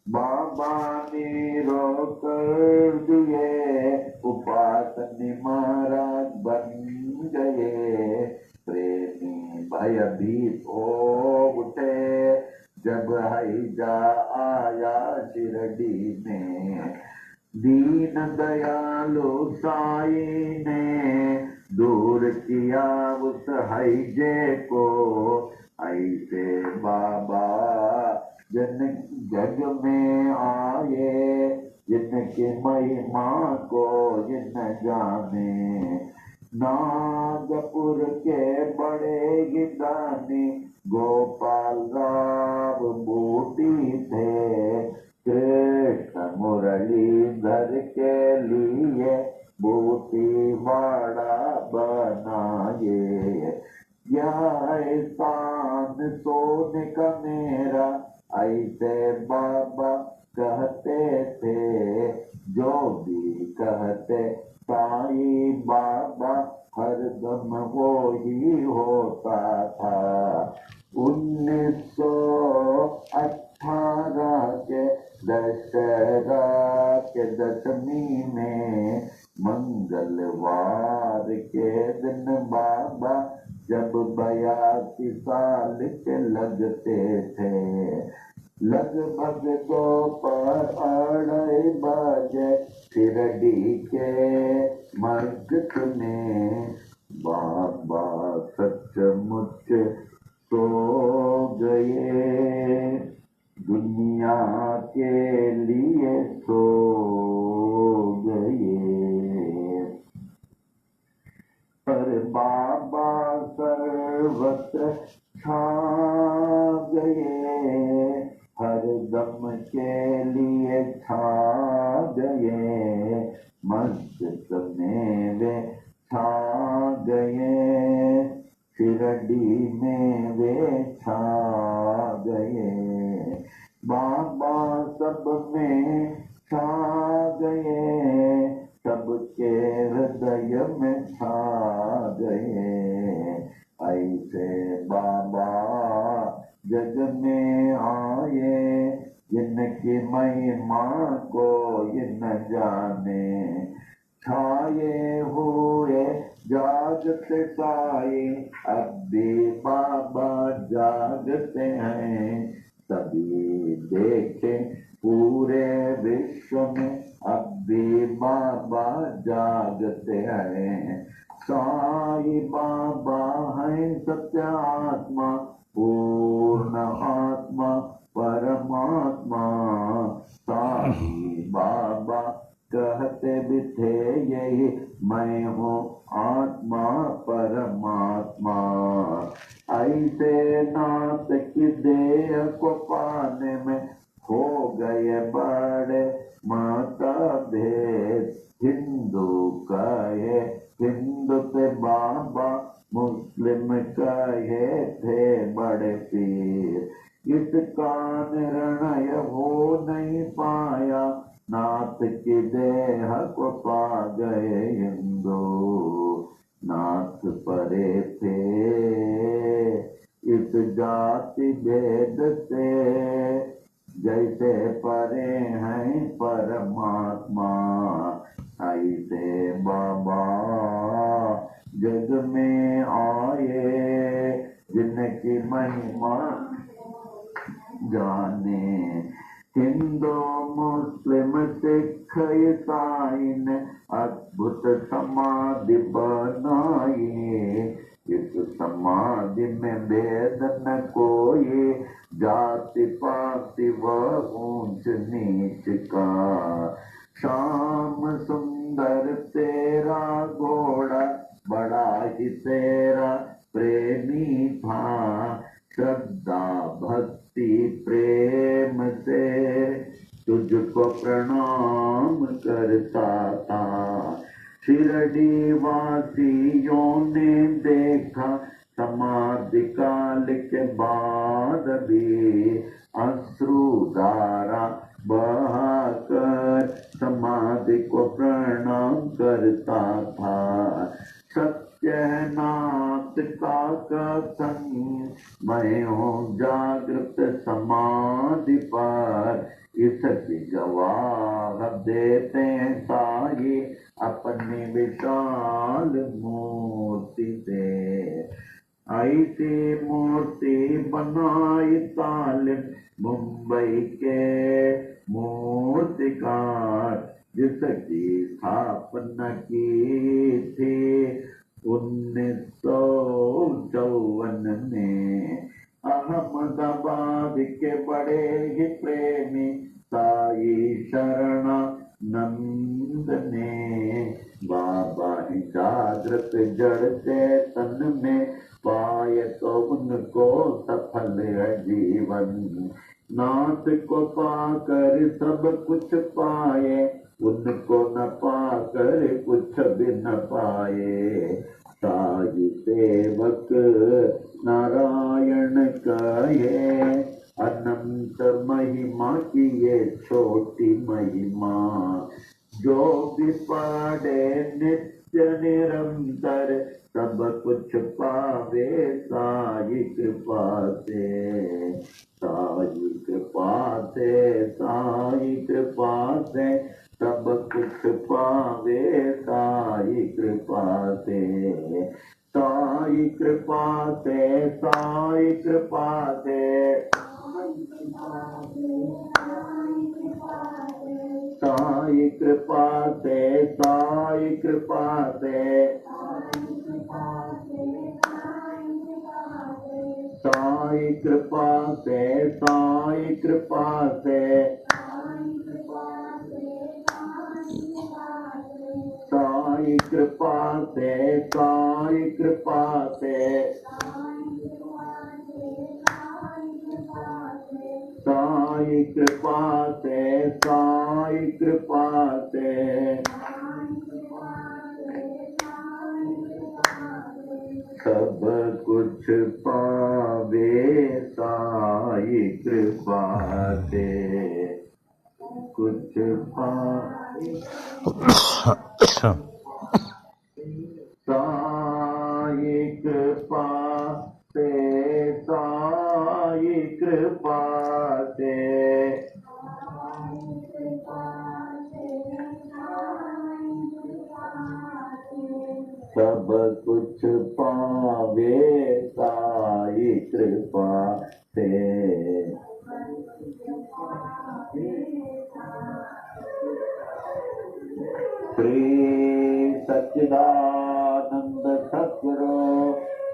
S3: बाबा ने रोक कर दिए उपासनी महाराज बन गए प्रेमी भयभीत हो उठे जब हैजा आया शिरडी में दीन दयालु साई ने दूर किया उस हैजे को ऐसे बाबा जन जग में आए जिनकी महिमा को जिन जाने नागपुर के बड़े गिदानी गोपाल राव बूटी थे कृष्ण मुरलीधर के लिए बूटी वाड़ा बनाए यह एहसान सोने का मेरा ऐसे बाबा कहते थे जो भी कहते साई बाबा हरदम वो ही होता था 1918 के दशहरा के दशमी में मंगलवार के दिन बाबा जब 82 साल के लगते थे लगभग दोपहर 2:30 बजे शिरडी के मस्जिद में बाबा सचमुच सो गए दुनिया के लिए सो गए पर बाबा सर्वत्र छा गए हर दम के लिए छा गए मस्जिद में वे छा गए शिरडी में वे छा गए बाबा सब में छा गए सबके हृदय में छा गए ऐसे बाबा जग में आए जिनकी महिमा को न जाने छाए हुए जागते साए अब भी बाबा जागते हैं सभी देखे पूरे विश्व में अब भी बाबा जागते हैं साई बाबा है सत्य आत्मा पूर्ण आत्मा परमात्मा साई बाबा कहते भी थे यही मैं हूँ आत्मा परमात्मा ऐसे नाथ की देह को पाने में हो गए बड़े मतभेद हिंदू कहे हिंदू से बाबा मुस्लिम कहे थे बड़े पीर इसका निर्णय हो नहीं पाया नाथ की देह को पा गए हिंदू नाथ परे थे इस जाति भेद से जैसे परे हैं परमात्मा ऐसे बाबा जग में आए जिनकी महिमा जाने। हिंदू मुस्लिम सिख ईसाई ने अद्भुत समाधि बनाई। इस समाधि में भेद न कोई, जाति पाति व ऊंच नीच का। श्याम सुंदर तेरा घोड़ा बड़ा ही तेरा प्रेमी था। श्रद्धा भक्ति प्रेम से तुझको प्रणाम करता था। शिरडी वासियों ने देखा समाधि काल के बाद भी अश्रुधारा बहाकर समाधि को प्रणाम करता था। सत्यनाथ का कथन मैं हूँ जागृत समाधि पर, इसकी गवाह देते साई अपनी विशाल मूर्ति से। ऐसी मूर्ति बनाई तालिब मुंबई के मूर्तिकार, जिसकी स्थापना की थी 1954 में। अहमदाबाद के बड़े ही प्रेमी साई शरणानंद ने बाबा ही जागृत जड़ चेतन में पाए तो उनको सफल है जीवन। नाथ को पाकर सब कुछ पाए, उनको न पाकर कुछ भी न पाए। साई सेवक नारायण कहे, अनंत महिमा की ये छोटी महिमा। जो भी पढ़े नित्य निरंतर, सब कुछ पावे साई कृपा से। साई कृपा से, साई कृपा से सब कुछ पावे साई कृपा से। साई कृपा से, साई कृपा से, साई कृपा से, साई कृपा से, साई कृपा से, साई कृपा से, साई कृपा से, साई कृपा से, साई कृपा से, साई कृपा से। सब कुछ पावे साई कृपा से, कुछ पावे साई कृपा से, साई कृपा से। सब कुछ पावे साई कृपा से। श्री सच्चिदानंद सद्गुरु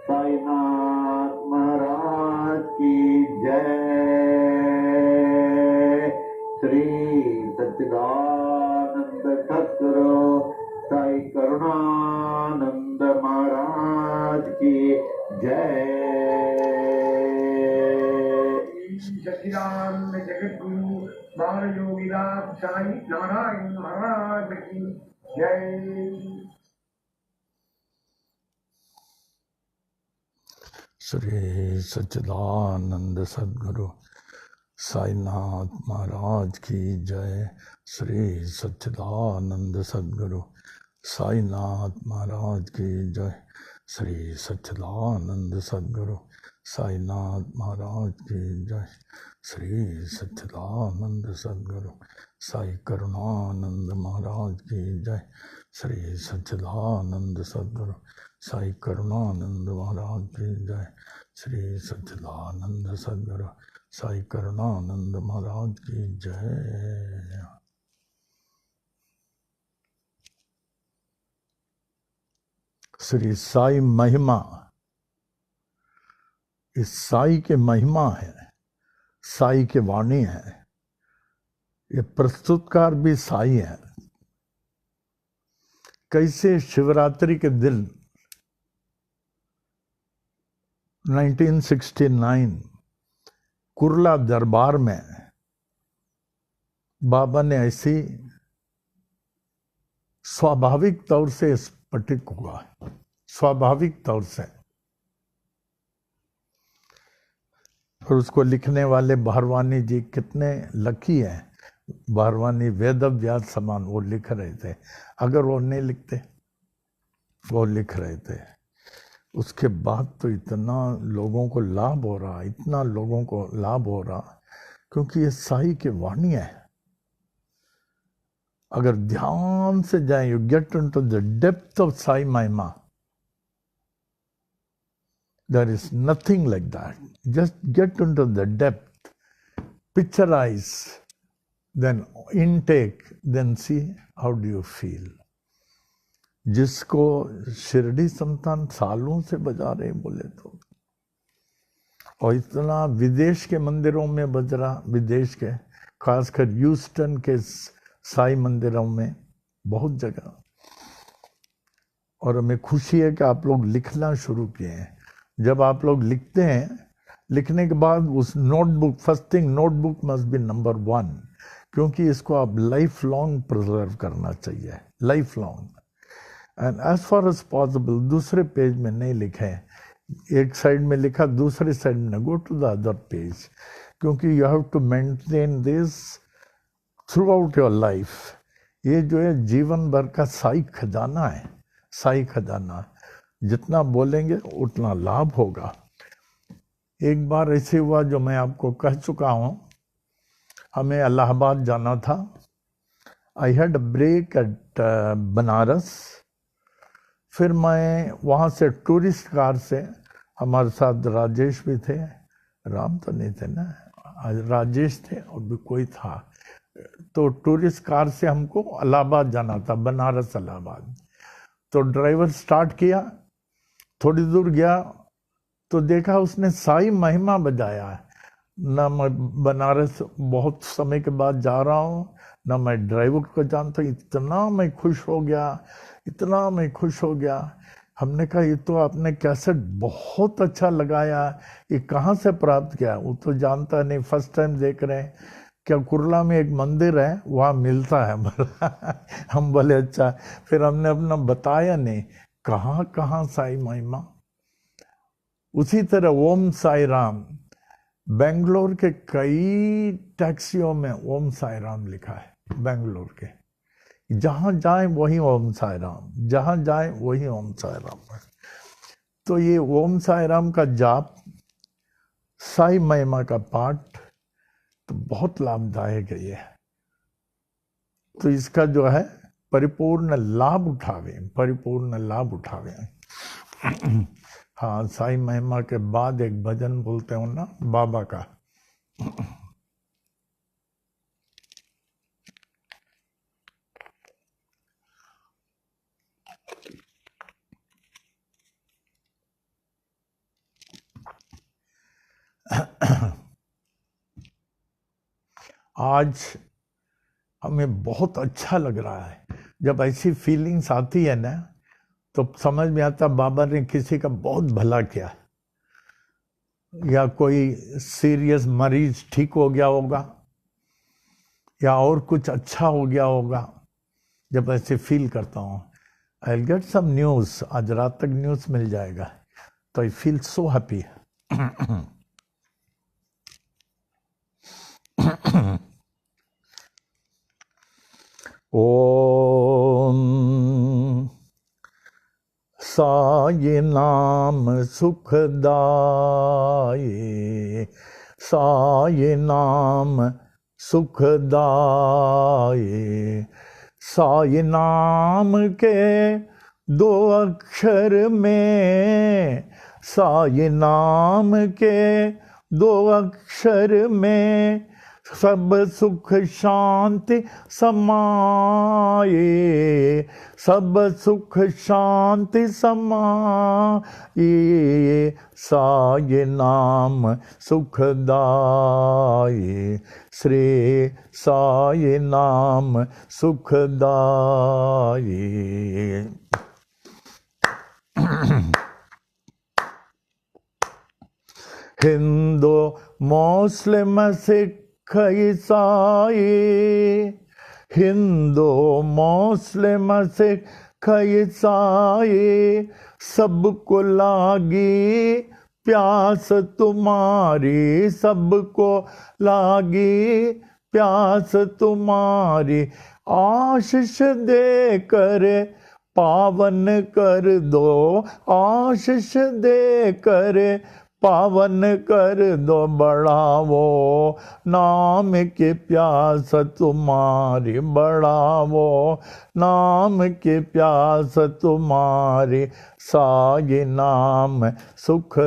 S3: साईनाथ महाराज की जय। श्री सच्चिदानंद सद्गुरु साई करुणानंद महाराज की जय।
S4: सच्चिदानंद जगद्गुरु बाल योगीनाथ साई नारायण महाराज की जय।
S1: श्री सच्चिदानंद सद्गुरु साईनाथ महाराज की जय। श्री सच्चिदानंद सद्गुरु साईनाथ महाराज की जय। श्री सच्चिदानंद सद्गुरु साईनाथ महाराज की जय। श्री सच्चिदानंद सद्गुरु साई करुणानंद महाराज की जय। श्री सच्चिदानंद सद्गुरु साई करुणानंद महाराज की जय। श्री सच्चिदानंद सद्गुरु साई करुणानंद महाराज की जय। श्री साई महिमा, इस साई के महिमा है, साई के वाणी है। ये प्रस्तुतकार भी साई है। कैसे शिवरात्रि के दिन 1969 कुर्ला दरबार में बाबा ने ऐसी स्वाभाविक तौर से स्फटिक हुआ, स्वाभाविक तौर से। और उसको लिखने वाले भारवानी जी कितने लकी हैं। भारवानी वेद व्यास समान वो लिख रहे थे। अगर वो नहीं लिखते, वो लिख रहे थे। उसके बाद तो इतना लोगों को लाभ हो रहा, इतना लोगों को लाभ हो रहा, क्योंकि ये साई की वाणी है। अगर ध्यान से जाए, you get into the depth of Sai महिमा। There is nothing like that. Just get into the depth, picturize, then intake, then see how do you feel. जिसको शिरडी संतान सालों से बजा रहे बोले तो, और इतना विदेश के मंदिरों में बज रहा, विदेश के खासकर ह्यूस्टन के साई मंदिरों में बहुत जगह। और हमें खुशी है कि आप लोग लिखना शुरू किए हैं। जब आप लोग लिखते हैं, लिखने के बाद उस notebook, first thing notebook must be number 1, क्योंकि इसको आप लाइफ लॉन्ग प्रिजर्व करना चाहिए, life long. And as far as possible दूसरे पेज में नहीं लिखें। एक साइड में लिखा, दूसरे साइड में go to the other page, क्योंकि you have to maintain this throughout your life. ये जो है जीवन भर का साई खजाना है, साई खजाना। जितना बोलेंगे उतना लाभ होगा। एक बार ऐसे हुआ, जो मैं आपको कह चुका हूँ, हमें इलाहाबाद जाना था। I had a break at Banaras. फिर मैं वहाँ से टूरिस्ट कार से, हमारे साथ राजेश भी थे, राम तो नहीं थे ना, राजेश थे और भी कोई था। तो टूरिस्ट कार से हमको इलाहाबाद जाना था, बनारस इलाहाबाद। तो ड्राइवर स्टार्ट किया, थोड़ी दूर गया तो देखा उसने साई महिमा बजाया है। ना मैं बनारस बहुत समय के बाद जा रहा हूँ, ना मैं ड्राइवर को जानता। इतना मैं खुश हो गया, इतना मैं खुश हो गया। हमने कहा ये तो आपने कैसेट बहुत अच्छा लगाया, ये कहाँ से प्राप्त किया? वो तो जानता नहीं, फर्स्ट टाइम देख रहे हैं। क्या कुर्ला में एक मंदिर है, वहाँ मिलता है। हम बोले अच्छा। फिर हमने अपना बताया नहीं, कहाँ कहाँ साई महिमा। उसी तरह ओम साई राम, बेंगलोर के कई टैक्सियों में ओम साई राम लिखा है। बेंगलोर के जहाँ जाए वही ओम साई राम, जहाँ जाए वही ओम साई राम। तो ये ओम साई राम का जाप, साई महिमा का पाठ तो बहुत लाभदायक है ये। तो इसका जो है परिपूर्ण लाभ उठावे, परिपूर्ण लाभ उठावे। हाँ, साई महिमा के बाद एक भजन बोलते हो ना बाबा का। आज हमें बहुत अच्छा लग रहा है। जब ऐसी फीलिंग्स आती है ना, तो समझ में आता बाबा ने किसी का बहुत भला किया, या कोई सीरियस मरीज ठीक हो गया होगा, या और कुछ अच्छा हो गया होगा। जब ऐसे फील करता हूँ, I will get some news, आज रात तक न्यूज़ मिल जाएगा, तो I feel so happy. Om Sai नाम सुखदाई, साई नाम सुखदाई। साई नाम के दो अक्षर में, साई नाम के दो अक्षर में सब सुख शांति समाये, सब सुख शांति समाये। साई नाम सुखदाई, श्री साई नाम सुखदाई। हिंदू मुस्लिम सिख ईसाई, हिंदू मुस्लिम सिख ईसाई, सबको लागी प्यास तुम्हारी, सबको लागी प्यास तुम्हारी। आशीष दे कर पावन कर दो, आशीष दे कर पावन कर दो। बढ़ावो नाम की प्यास तुम्हारी, बढ़ावो नाम की प्यास तुम्हारी। साई नाम सुखदाई,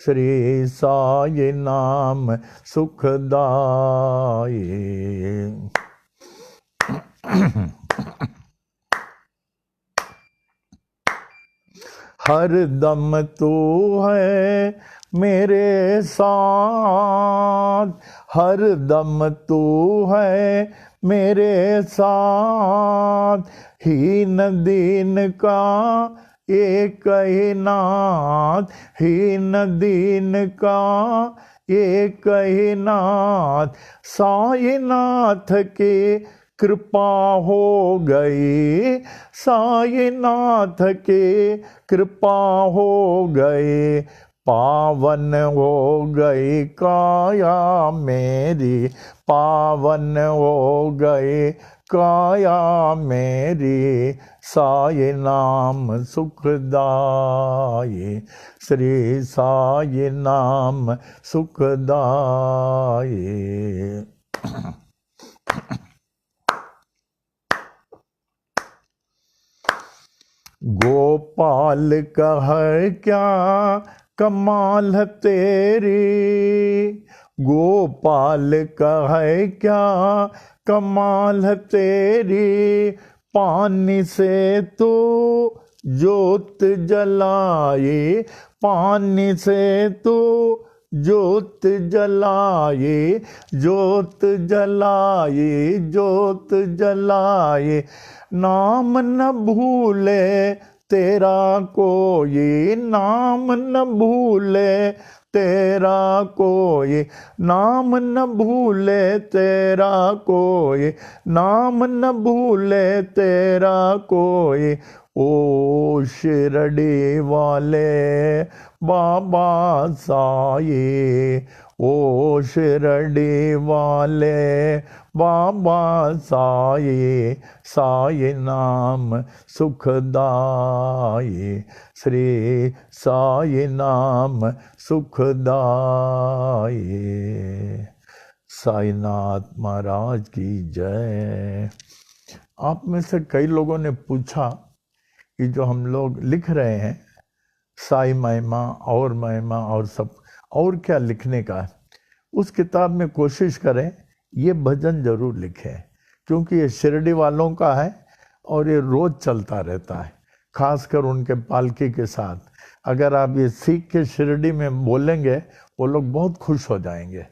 S1: श्री साई नाम सुखदाई। हर दम तू है मेरे साथ, हर दम तू है मेरे साथ। हीन दीन का एक ही नाथ, हीन दीन का एक ही नाथ। साई नाथ की कृपा हो गई, साई नाथ की कृपा हो गई। पावन हो गई काया मेरी, पावन हो गई काया मेरी। साई नाम सुखदाई, श्री साई नाम सुखदाई। गोपाल का है क्या कमाल है तेरी, गोपाल का है क्या कमाल है तेरी। पानी से तू जोत जलाए, पानी से तू जोत जलाए, जोत जलाए, जोत जलाए। नाम न भूले तेरा कोई, नाम न भूले तेरा कोई, नाम न भूले तेरा कोई, नाम न भूले तेरा कोई। ओ शिरडी वाले बाबा साई, ओ शिरडी वाले बाबा साई। साई नाम सुखदाई, श्री साई नाम सुखदाई। साईनाथ महाराज की जय। आप में से कई लोगों ने पूछा कि जो हम लोग लिख रहे हैं साई महिमा और सब और क्या लिखने का है, उस किताब में कोशिश करें ये भजन जरूर लिखें, क्योंकि ये शिरडी वालों का है और ये रोज चलता रहता है, खासकर उनके पालकी के साथ। अगर आप ये सीख के शिरडी में बोलेंगे वो लोग बहुत खुश हो जाएंगे।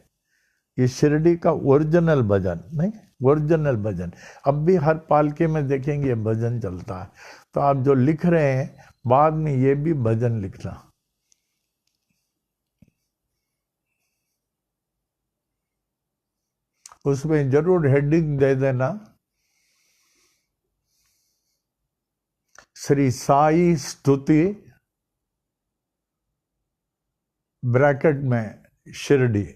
S1: ये शिरडी का ओरिजिनल भजन नहीं, ओरिजिनल भजन। अब भी हर पालकी में देखेंगे ये भजन चलता है। तो आप जो लिख रहे हैं बाद में ये भी भजन लिखना। उसमें जरूर हेडिंग दे देना, श्री साई स्तुति ब्रैकेट में शिरडी।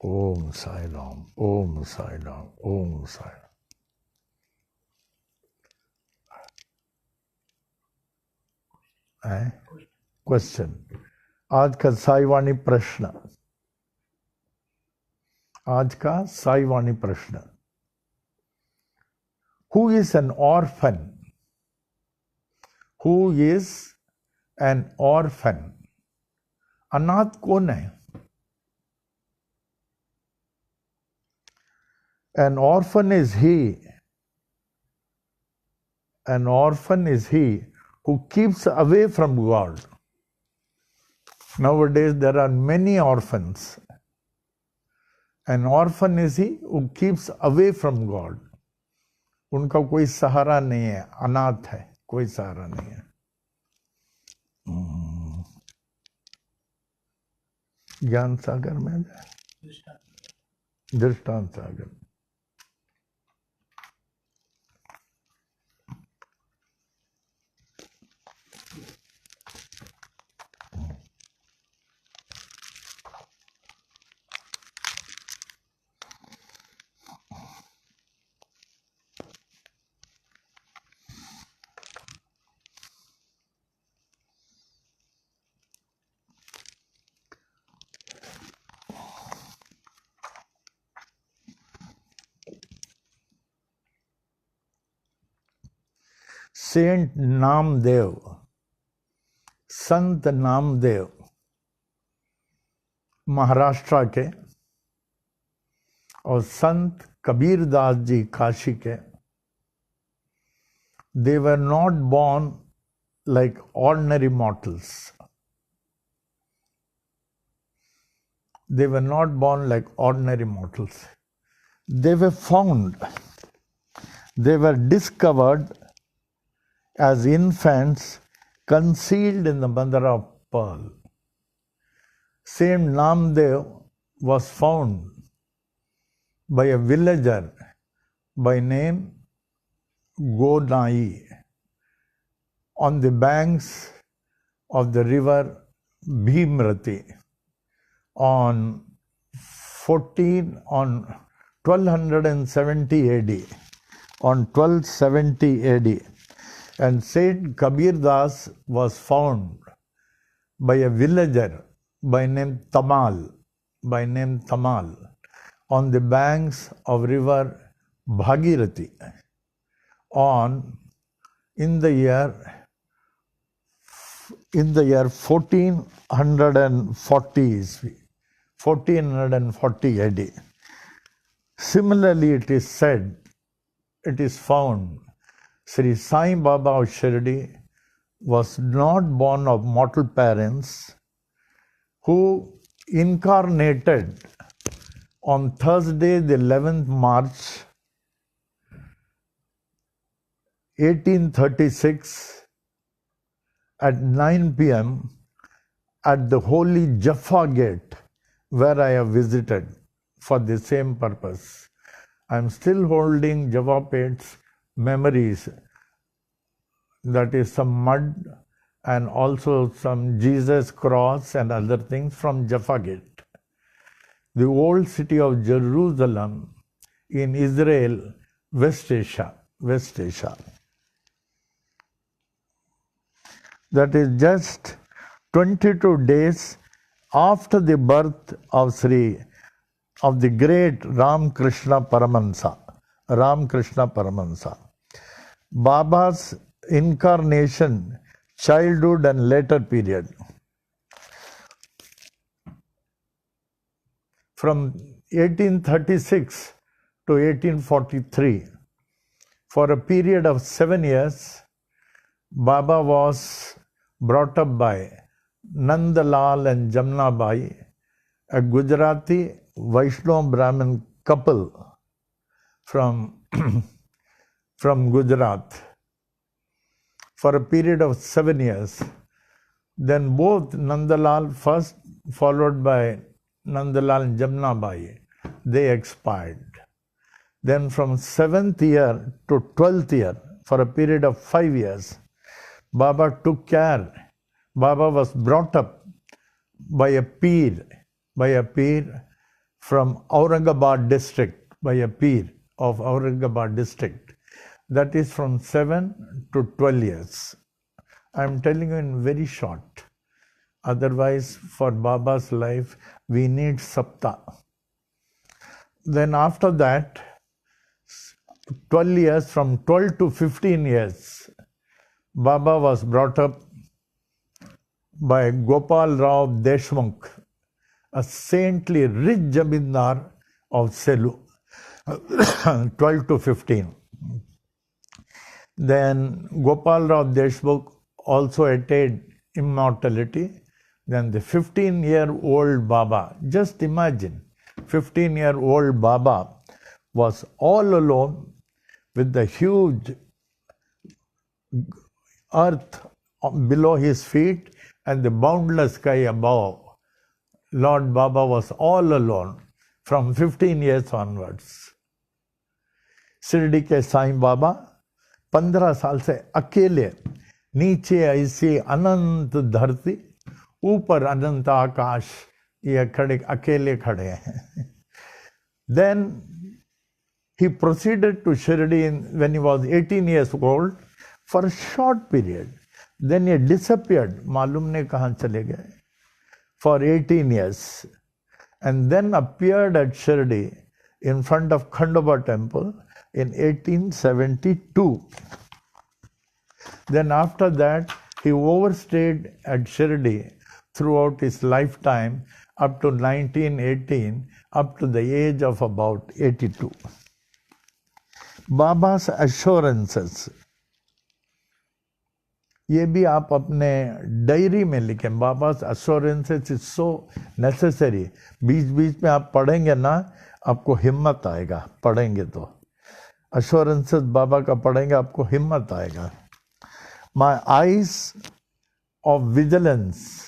S1: ओम Om Sai Ram, Om Sai Ram, Om Sai Ram. Question, आज का साईवाणी प्रश्न, आज का साईवाणी प्रश्न, who is an orphan? Who is an orphan? अनाथ कौन है? An orphan is he. An orphan is he who keeps away from God. Nowadays there are many orphans. An orphan is he who keeps away from God. उनका कोई सहारा नहीं है, अनाथ है, कोई सहारा नहीं है. ज्ञान सागर में दृष्टांत सागर. सेंट नामदेव, संत नामदेव, महाराष्ट्र के, और संत कबीरदास जी काशी के. They were not born like ordinary mortals. They were not born like ordinary mortals. They were found, they were discovered as infants concealed in the mother of pearl. Saint Namdev was found by a villager by name Gonai on the banks of the river Bhimrati on 1270 AD. On 1270 AD. And Saint Kabirdas was found by a villager by name Tamal, on the banks of river Bhagirathi in the year 1440 AD. Similarly, it is found Sri Sai Baba of Shirdi was not born of mortal parents, who incarnated on Thursday, the 11th March, 1836 at 9 p.m. at the holy Jaffa Gate, where I have visited for the same purpose. I am still holding Jaffa Gate's memories, that is some mud and also some Jesus cross and other things from Jaffa Gate, the old city of Jerusalem in Israel, West Asia. That is just 22 days after the birth of the great Ramakrishna Paramahansa. Baba's incarnation, childhood and later period. From 1836 to 1843, for a period of 7 years, Baba was brought up by Nandalal and Jamnabai, a Gujarati Vaishnava Brahmin couple from Gujarat, for a period of 7 years. Then both Nandalal first, followed by Nandalal and Jamnabai, they expired. Then from 7th year to 12th year, for a period of 5 years, Baba took care. Baba was brought up by a peer from Aurangabad district by a peer of Aurangabad district. That is from 7 to 12 years. I am telling you in very short. Otherwise, for Baba's life, we need sapta. Then after that, 12 years, from 12 to 15 years, Baba was brought up by Gopal Rao Deshmukh, a saintly rich Jamindar of Selu, 12 to 15. Then Gopal Rao Deshmukh also attained immortality. Then the 15-year-old Baba, just imagine, 15-year-old Baba was all alone with the huge earth below his feet and the boundless sky above. Lord Baba was all alone from 15 years onwards. Shirdi के साईं बाबा 15 साल से अकेले, नीचे ऐसी अनंत धरती, ऊपर अनंत आकाश, ये खड़े अकेले खड़े हैं. Then he proceeded to Shirdi when he was 18 years old for a short period. Then he disappeared. मालूम नहीं कहाँ चले गए. For 18 years. And then appeared at Shirdi in front of Khandoba temple in 1872. Then after that, he overstayed at Shirdi throughout his lifetime up to 1918, up to the age of about 82. Baba's assurances, ये भी आप अपने diary में लिखें. बाबा's assurances is so necessary. बीच बीच में आप पढ़ेंगे ना, आपको हिम्मत आएगा. पढ़ेंगे तो assurances बाबा का पढ़ेंगे, आपको हिम्मत आएगा. My eyes of vigilance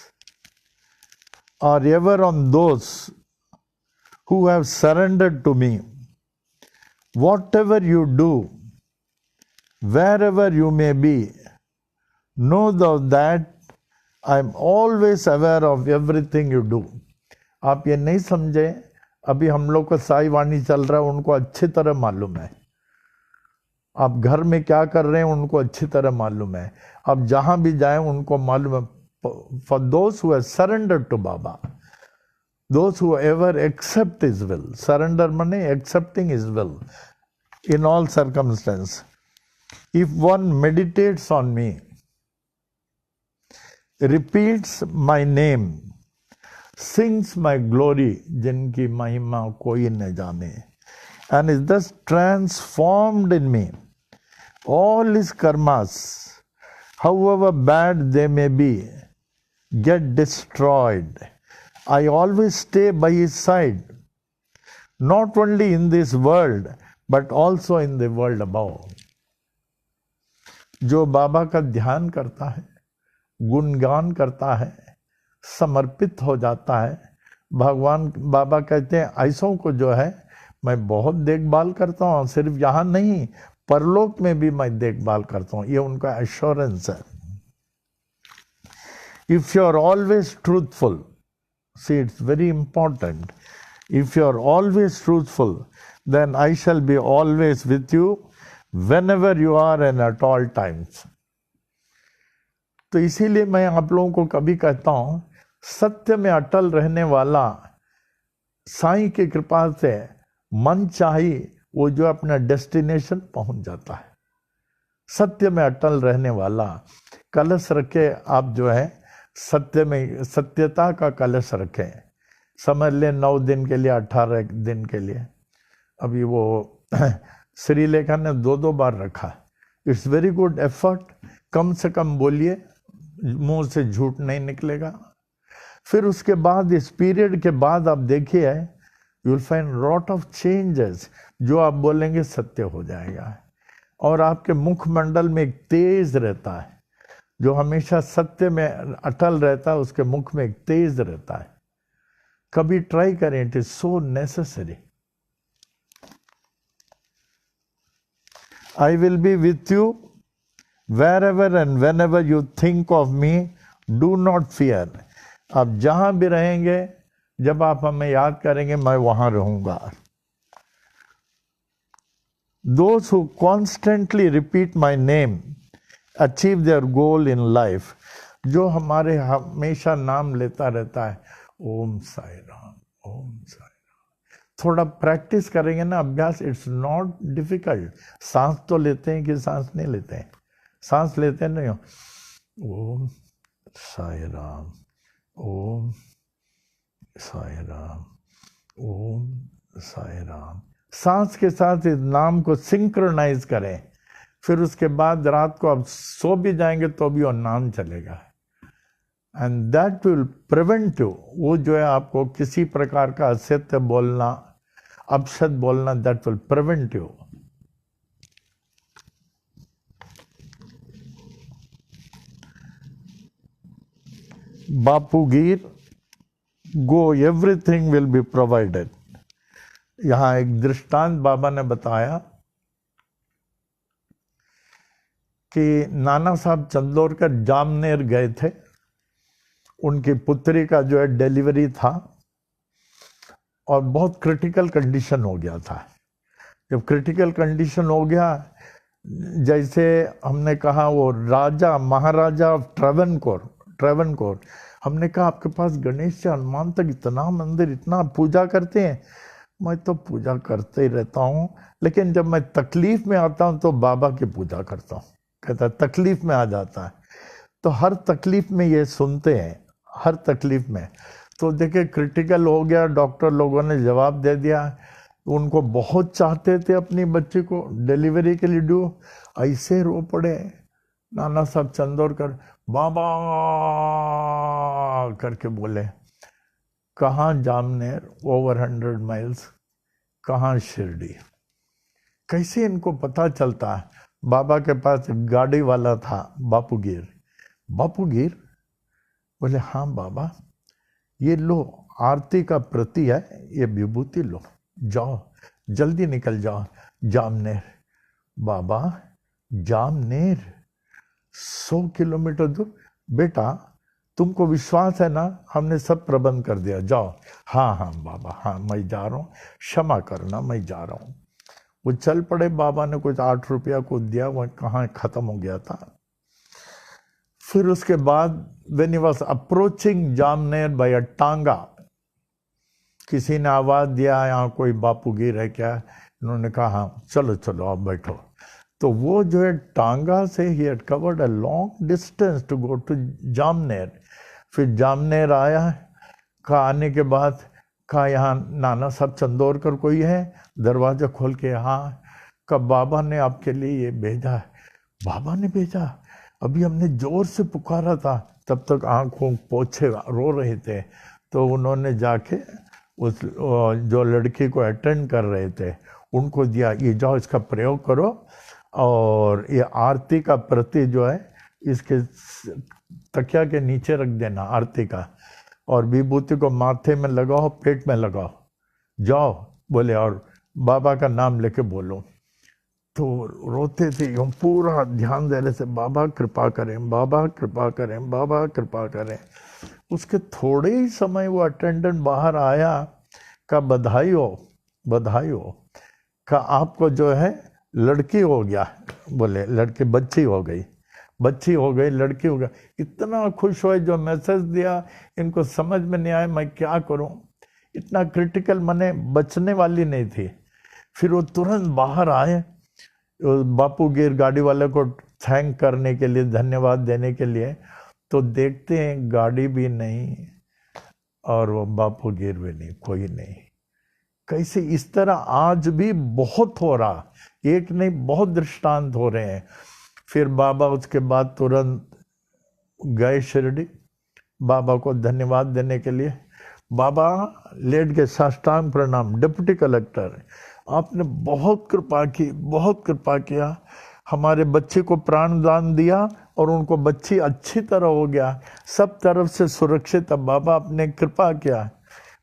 S1: are ever on those who have surrendered to me. Whatever you do, wherever you may be, know that I am always aware of everything you do. आप ये नहीं समझे, अभी हम लोग को साई वाणी चल रहा है, उनको अच्छी तरह मालूम है. आप घर में क्या कर रहे हैं, उनको अच्छी तरह मालूम है. आप जहां भी जाएं, उनको मालूम है. For those who have surrendered to Baba, those who ever accept His will, surrender means accepting His will in all circumstances. If one meditates on me, repeats my name, sings my glory, जिनकी महिमा कोई न जाने, and is thus transformed in me, all his karmas, however bad they may be, get destroyed. I always stay by his side, not only in this world, but also in the world above. जो बाबा का ध्यान करता है, गुणगान करता है, समर्पित हो जाता है, भगवान बाबा कहते हैं ऐसों को जो है मैं बहुत देखभाल करता हूँ. सिर्फ यहाँ नहीं, परलोक में भी मैं देखभाल करता हूँ. ये उनका एश्योरेंस है. If you are always truthful, see, it's very important. If you are always truthful, then I shall be always with you whenever you are and at all times. तो इसीलिए मैं आप लोगों को कभी कहता हूं, सत्य में अटल रहने वाला साईं की कृपा से मन चाही वो जो अपना डेस्टिनेशन पहुंच जाता है. सत्य में अटल रहने वाला कलश रखे, आप जो है सत्य में, सत्यता का कलश रखें. समझ लें 9 दिन के लिए, 18 दिन के लिए. अभी वो श्रीलेखा ने 2 बार रखा. It's very good effort. कम से कम बोलिए, मुंह से झूठ नहीं निकलेगा. फिर उसके बाद, इस पीरियड के बाद आप देखिए, you will find lot of changes. जो आप बोलेंगे सत्य हो जाएगा. और आपके मुखमंडल में एक तेज रहता है. जो हमेशा सत्य में अटल रहता है, उसके मुख में एक तेज रहता है. कभी ट्राई करें, it is so necessary. I will be with you wherever and whenever you think of me. Do not fear. आप जहां भी रहेंगे, जब आप हमें याद करेंगे मैं वहां रहूंगा। Those who constantly repeat my name achieve their goal in life. जो हमारे हमेशा नाम लेता रहता है, ओम साई राम, ओम साई राम। थोड़ा प्रैक्टिस करेंगे ना, अभ्यास, इट्स नॉट डिफिकल्ट। सांस तो लेते हैं कि सांस नहीं लेते हैं? सांस लेते हैं नहीं हो, ओम साई राम, ओम साई राम, ओम साई राम। सांस के साथ इस नाम को सिंक्रोनाइज करें, फिर उसके बाद रात को आप सो भी जाएंगे तो भी वो नाम चलेगा। And that will prevent you, वो जो है आपको किसी प्रकार का असत्य बोलना, अपशब्द बोलना, दैट विल प्रिवेंट यू। बापू गिर, गो, एवरीथिंग विल बी प्रोवाइडेड। यहां एक दृष्टांत बाबा ने बताया कि नाना साहब चंदोरकर जामनेर गए थे, उनकी पुत्री का जो है डिलीवरी था और बहुत क्रिटिकल कंडीशन हो गया था। जब क्रिटिकल कंडीशन हो गया, जैसे हमने कहा वो राजा महाराजा ऑफ ट्रेवनकोर, हमने कहा आपके पास गणेश से हनुमान तक इतना मंदिर, इतना पूजा करते हैं। मैं तो पूजा करते ही रहता हूँ, लेकिन जब मैं तकलीफ में आता हूँ तो बाबा की पूजा करता हूँ। कहता है तकलीफ में आ जाता है तो हर तकलीफ में ये सुनते हैं, हर तकलीफ में। तो देखिए क्रिटिकल हो गया, डॉक्टर लोगों ने जवाब दे दिया, उनको बहुत चाहते थे अपनी बच्ची को डिलीवरी के लिए डू, ऐसे रो पड़े नाना साहब चंदोरकर, बाबा करके बोले। कहाँ जामनेर, ओवर 100 माइल्स, कहाँ शिरडी। कैसे इनको पता चलता है? बाबा के पास गाड़ी वाला था बापू गिर बोले हाँ बाबा, ये लो आरती का प्रति है, ये विभूति लो, जाओ जल्दी निकल जाओ जामनेर। बाबा जामनेर 100 किलोमीटर दूर, बेटा तुमको विश्वास है ना, हमने सब प्रबंध कर दिया, जाओ। हाँ बाबा, हाँ मैं जा रहा हूँ, क्षमा करना मैं जा रहा हूँ। वो चल पड़े, बाबा ने कुछ 8 रुपया को दिया, वह कहाँ खत्म हो गया था। फिर उसके बाद when he was approaching Jamner by a tonga, किसी ने आवाज दिया यहाँ कोई बापू गिर है क्या? इन्होंने कहा हाँ चलो चलो आप बैठो। तो वो जो है टांगा से ही had covered a long distance to go to Jamner. फिर जामनेर आया, का आने के बाद कहा यहाँ नाना साहब चंदोरकर कोई है? दरवाजा खोल के हाँ। कब बाबा ने आपके लिए ये भेजा है? बाबा ने भेजा? अभी हमने जोर से पुकारा था, तब तक आंखों पोछे रो रहे थे। तो उन्होंने जाके उस जो लड़की को अटेंड कर रहे थे उनको दिया, ये जाओ इसका प्रयोग करो और ये आरती का प्रति जो है इसके तकिया के नीचे रख देना आरती का, और विभूति को माथे में लगाओ, पेट में लगाओ, जाओ बोले, और बाबा का नाम लेके बोलो। तो रोते थे, यूँ पूरा ध्यान दे रहे थे, बाबा कृपा करें, बाबा कृपा करें, बाबा कृपा करें। उसके थोड़े ही समय वो अटेंडेंट बाहर आया, का बधाई हो का आपको जो है लड़की हो गया। बोले लड़की बच्ची हो गई, लड़की हो गया। इतना खुश हुए, जो मैसेज दिया इनको समझ में नहीं आया मैं क्या करूं, इतना क्रिटिकल, मने बचने वाली नहीं थी। फिर वो तुरंत बाहर आए, बापू गिर गाड़ी वाले को थैंक करने के लिए, धन्यवाद देने के लिए। तो देखते हैं गाड़ी भी नहीं और वो बापू गिर भी नहीं, कोई नहीं। कैसे इस तरह आज भी बहुत हो रहा, एक नहीं बहुत दृष्टांत हो रहे हैं। फिर बाबा उसके बाद तुरंत गए शिरडी, बाबा को धन्यवाद देने के लिए। बाबा लेट के साष्टांग प्रणाम, डिप्टी कलेक्टर आपने बहुत कृपा की, बहुत कृपा किया, हमारे बच्चे को प्राण दान दिया और उनको बच्ची अच्छी तरह हो गया, सब तरफ से सुरक्षित। अब बाबा आपने कृपा किया।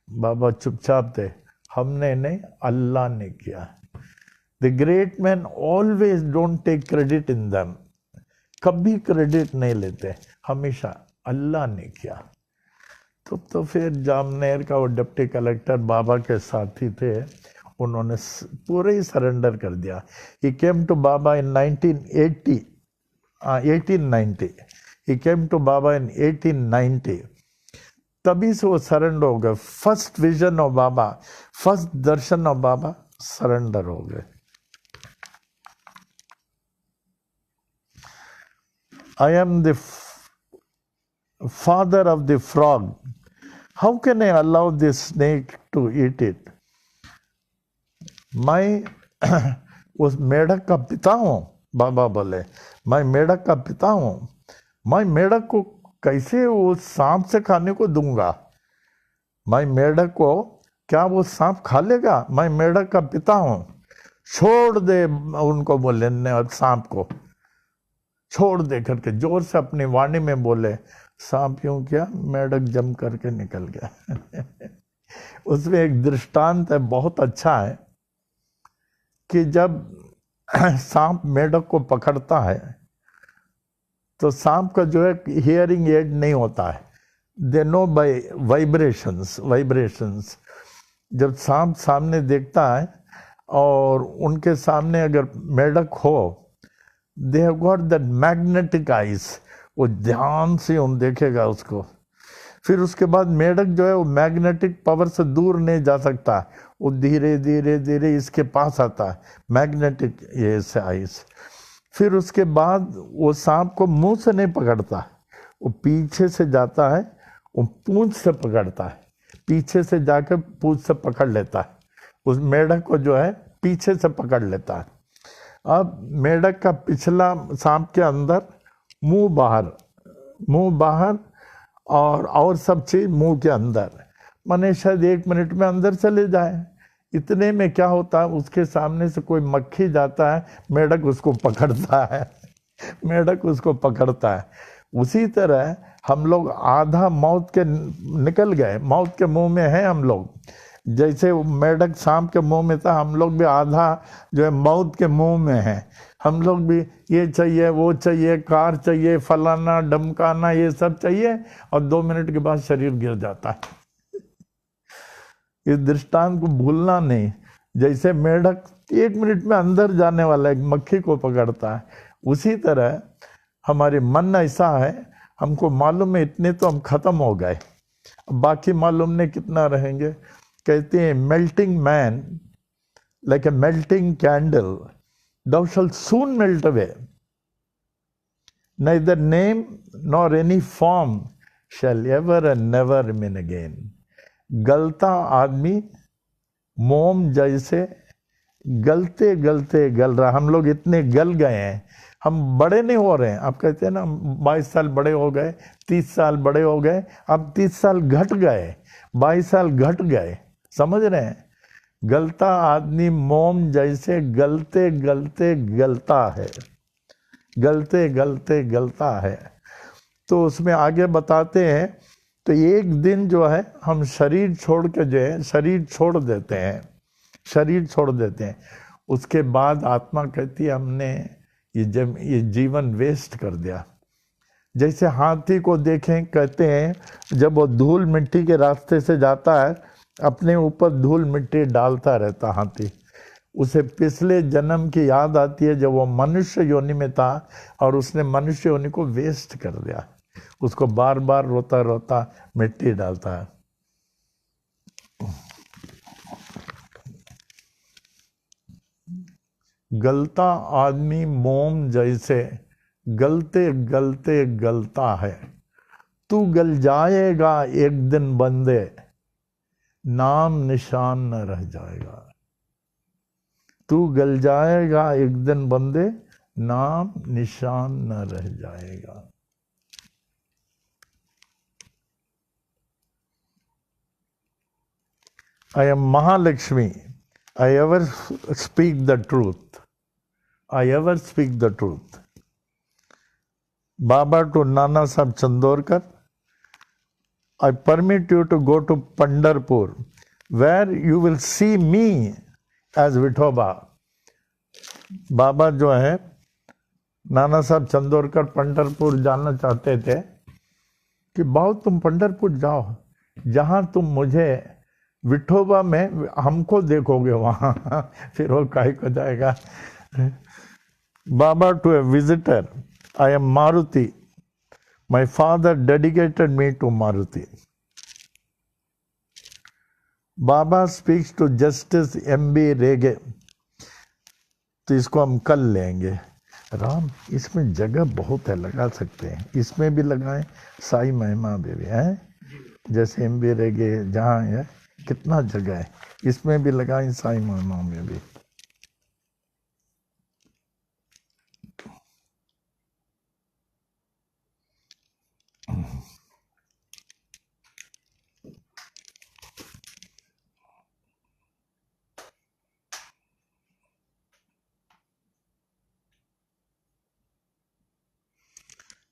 S1: बाबा चुपचाप थे, हमने नहीं, अल्लाह ने किया। The great man always don't take credit in them, कभी क्रेडिट नहीं लेते, हमेशा अल्लाह ने किया। तो फिर जामनेर का वो डिप्टी कलेक्टर बाबा के साथी थे, उन्होंने पूरे ही सरेंडर कर दिया। He came to Baba in 1890। He came to Baba in 1890। तभी से वो सरेंडर हो गए। First vision of Baba, first darshan of Baba, surrender हो गए। I am the father of the frog. How can I allow this snake to eat it? मैं उस मेढक का पिता हूँ, बाबा बोले, मैं मेढक का पिता हूँ। मैं मेढक को कैसे वो सांप से खाने को दूंगा? मैं मेढक को, क्या वो सांप खा लेगा? मैं मेढक का पिता हूँ। छोड़ दे, उनको बोले, सांप को छोड़ दे करके जोर से अपनी वाणी में बोले। सांप यूं किया, मेढक जम करके निकल गया। उसमें एक दृष्टांत है, बहुत अच्छा है, कि जब सांप मेढक को पकड़ता है तो सांप का जो है हियरिंग एड नहीं होता है, दे नो बाय वाइब्रेशंस। जब सांप सामने देखता है और उनके सामने अगर मेढक हो, they have got that magnetic eyes, वो ध्यान से उन देखेगा उसको। फिर उसके बाद मेढक जो है वो मैग्नेटिक पावर से दूर नहीं जा सकता, वो धीरे धीरे धीरे इसके पास आता है, मैग्नेटिक ये से आइस। फिर उसके बाद वो सांप को मुंह से नहीं पकड़ता, वो पीछे से जाता है, वो पूंछ से पकड़ता है, पीछे से जाकर पूंछ से पकड़ लेता है, उस मेढक को जो है पीछे से पकड़ लेता है। अब मेढक का पिछला सांप के अंदर, मुंह बाहर और सब चीज मुंह के अंदर, माने शायद 1 मिनट में अंदर चले जाए। इतने में क्या होता है, उसके सामने से कोई मक्खी जाता है, मेढक उसको पकड़ता है, मेढक उसको पकड़ता है। उसी तरह हम लोग आधा मौत के निकल गए, मौत के मुंह में हैं हम लोग। जैसे मेढक सांप के मुंह में था, हम लोग भी आधा जो है मौत के मुंह में है। हम लोग भी ये चाहिए, वो चाहिए, कार चाहिए, फलाना डमकाना, ये सब चाहिए, और 2 मिनट के बाद शरीर गिर जाता है। इस दृष्टांत को भूलना नहीं। जैसे मेढक 1 मिनट में अंदर जाने वाला एक मक्खी को पकड़ता है, उसी तरह हमारे मन ऐसा है, हमको मालूम है इतने तो हम खत्म हो गए, बाकी मालूम नहीं कितना रहेंगे। कहते हैं melting man like a melting candle, thou shalt soon melt away. Neither name nor any form shall ever and never remain again. गलता आदमी मोम जैसे गलते गलते गल रहा। हम लोग इतने गल गए हैं, हम बड़े नहीं हो रहे हैं। आप कहते हैं ना 22 साल बड़े हो गए, 30 साल बड़े हो गए, अब 30 साल घट गए, 22 साल घट गए, समझ रहे हैं? गलता आदमी मोम जैसे गलते गलते गलता है, गलते गलते गलता है। तो उसमें आगे बताते हैं, तो एक दिन जो है हम शरीर छोड़ के जो है शरीर छोड़ देते हैं, शरीर छोड़ देते हैं। उसके बाद आत्मा कहती है हमने ये जीवन वेस्ट कर दिया। जैसे हाथी को देखें, कहते हैं जब वो धूल मिट्टी के रास्ते से जाता है, अपने ऊपर धूल मिट्टी डालता रहता हाथी, उसे पिछले जन्म की याद आती है जब वो मनुष्य योनि में था और उसने mनुष्य योनि को वेस्ट कर दिया। उसको बार बार रोता रोता मिट्टी डालता है। गलता आदमी मोम जैसे गलते गलते गलता है। तू गल जाएगा एक दिन बंदे, नाम निशान न रह जाएगा। तू गल जाएगा एक दिन बंदे, नाम निशान न रह जाएगा। I am Mahalakshmi. I ever speak the truth. I ever speak the truth. Baba to Nana Sahib Chandorkar, I permit you to go to Pandharpur, where you will see me as Vithoba. बाबा जो है नाना साहब चंदोरकर पंढरपुर जाना चाहते थे कि बहुत तुम पंढरपुर जाओ, जहां तुम मुझे विठोबा में हमको देखोगे वहां फिर वो काय को जाएगा. Baba, to a visitor, I am Maruti. My father dedicated me to Maruti. Baba speaks to Justice M.B. रेगे. तो इसको हम कल लेंगे. राम, इसमें जगह बहुत है, लगा सकते हैं. इसमें भी लगाएं, साई महिमा में भी है. जैसे M.B. रेगे जहाँ है, कितना जगह है, इसमें भी लगाएं, साई महिमा में भी.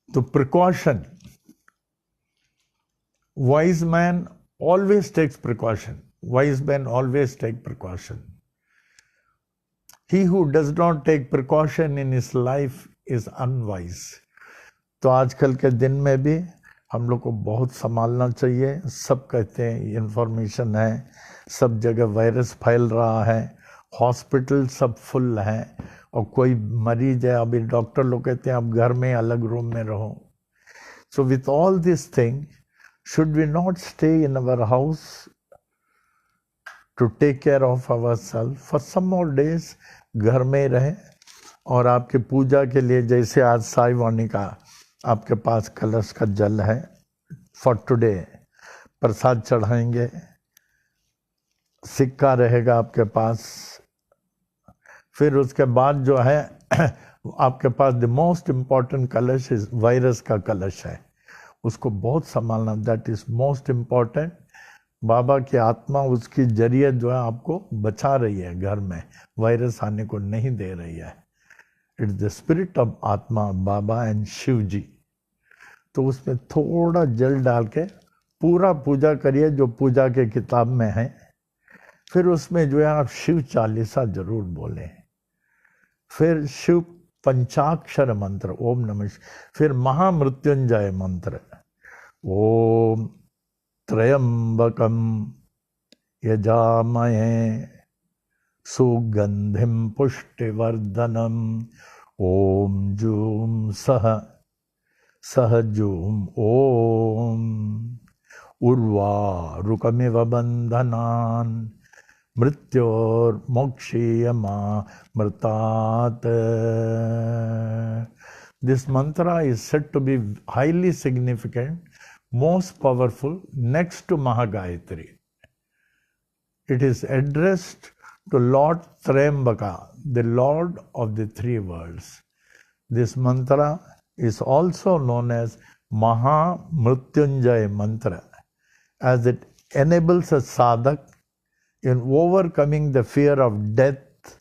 S1: तो precaution. Wise man always takes precaution. Wise men always take precaution. He who does not take precaution in his life is unwise. तो आजकल के दिन में भी हम लोग को बहुत संभालना चाहिए. सब कहते हैं इंफॉर्मेशन है, सब जगह वायरस फैल रहा है, हॉस्पिटल सब फुल है, और कोई मरीज है, अभी डॉक्टर लोग कहते हैं आप घर में अलग रूम में रहो. So with all this thing, should we not stay in our house to take care of our self for some more days? घर में रहे और आपके पूजा के लिए, जैसे आज साई वाणी का आपके पास कलश का जल है, फॉर टुडे प्रसाद चढ़ाएंगे, सिक्का रहेगा आपके पास. फिर उसके बाद जो है आपके पास the most important kalash is virus का कलश है, उसको बहुत संभालना. That is most important. Baba की आत्मा उसकी जरिए जो है आपको बचा रही है, घर में वायरस आने को नहीं दे रही है. इट्स द स्पिरिट ऑफ आत्मा बाबा एंड शिव जी. तो उसमें थोड़ा जल डाल के पूरा पूजा करिए जो पूजा के किताब में है. फिर उसमें जो है आप शिव चालीसा जरूर बोलें. फिर शिव पंचाक्षर मंत्र ओम नमः. फिर महामृत्युंजय मंत्र ओम त्रयंबकम यजामहे सुगंधिम पुष्टिवर्धनम ओम जूम सह जूम ओम उर्वारुकमिव बंधनान मृत्योर्मोक्षीयमामृतात्. This mantra is said to be highly significant, most powerful, next to Mahagayatri. It is addressed to Lord Trayambaka, the Lord of the three worlds. This mantra is also known as Mahamrityunjay mantra, as it enables a sadhak in overcoming the fear of death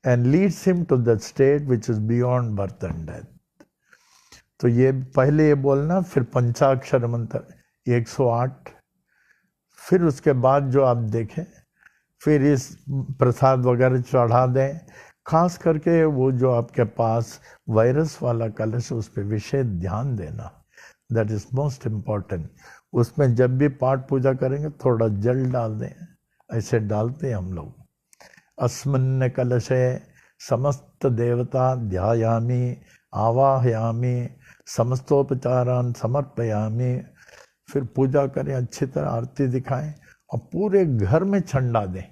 S1: and leads him to that state which is beyond birth and death. तो ये पहले ये बोलना, फिर पंचाक्षर मंत्र 108, फिर उसके बाद जो आप देखें, फिर इस प्रसाद वगैरह चढ़ा दें. खास करके वो जो आपके पास वायरस वाला कलश, उस पर विशेष ध्यान देना. That is most important. उसमें जब भी पाठ पूजा करेंगे थोड़ा जल डाल दें, ऐसे डालते हैं हम लोग. अस्मिन् कलशे समस्त देवता ध्यायामि आवाहयामि समस्तोपचारान् समर्पयामि. फिर पूजा करें, अच्छी तरह आरती दिखाएं और पूरे घर में छंडा दें.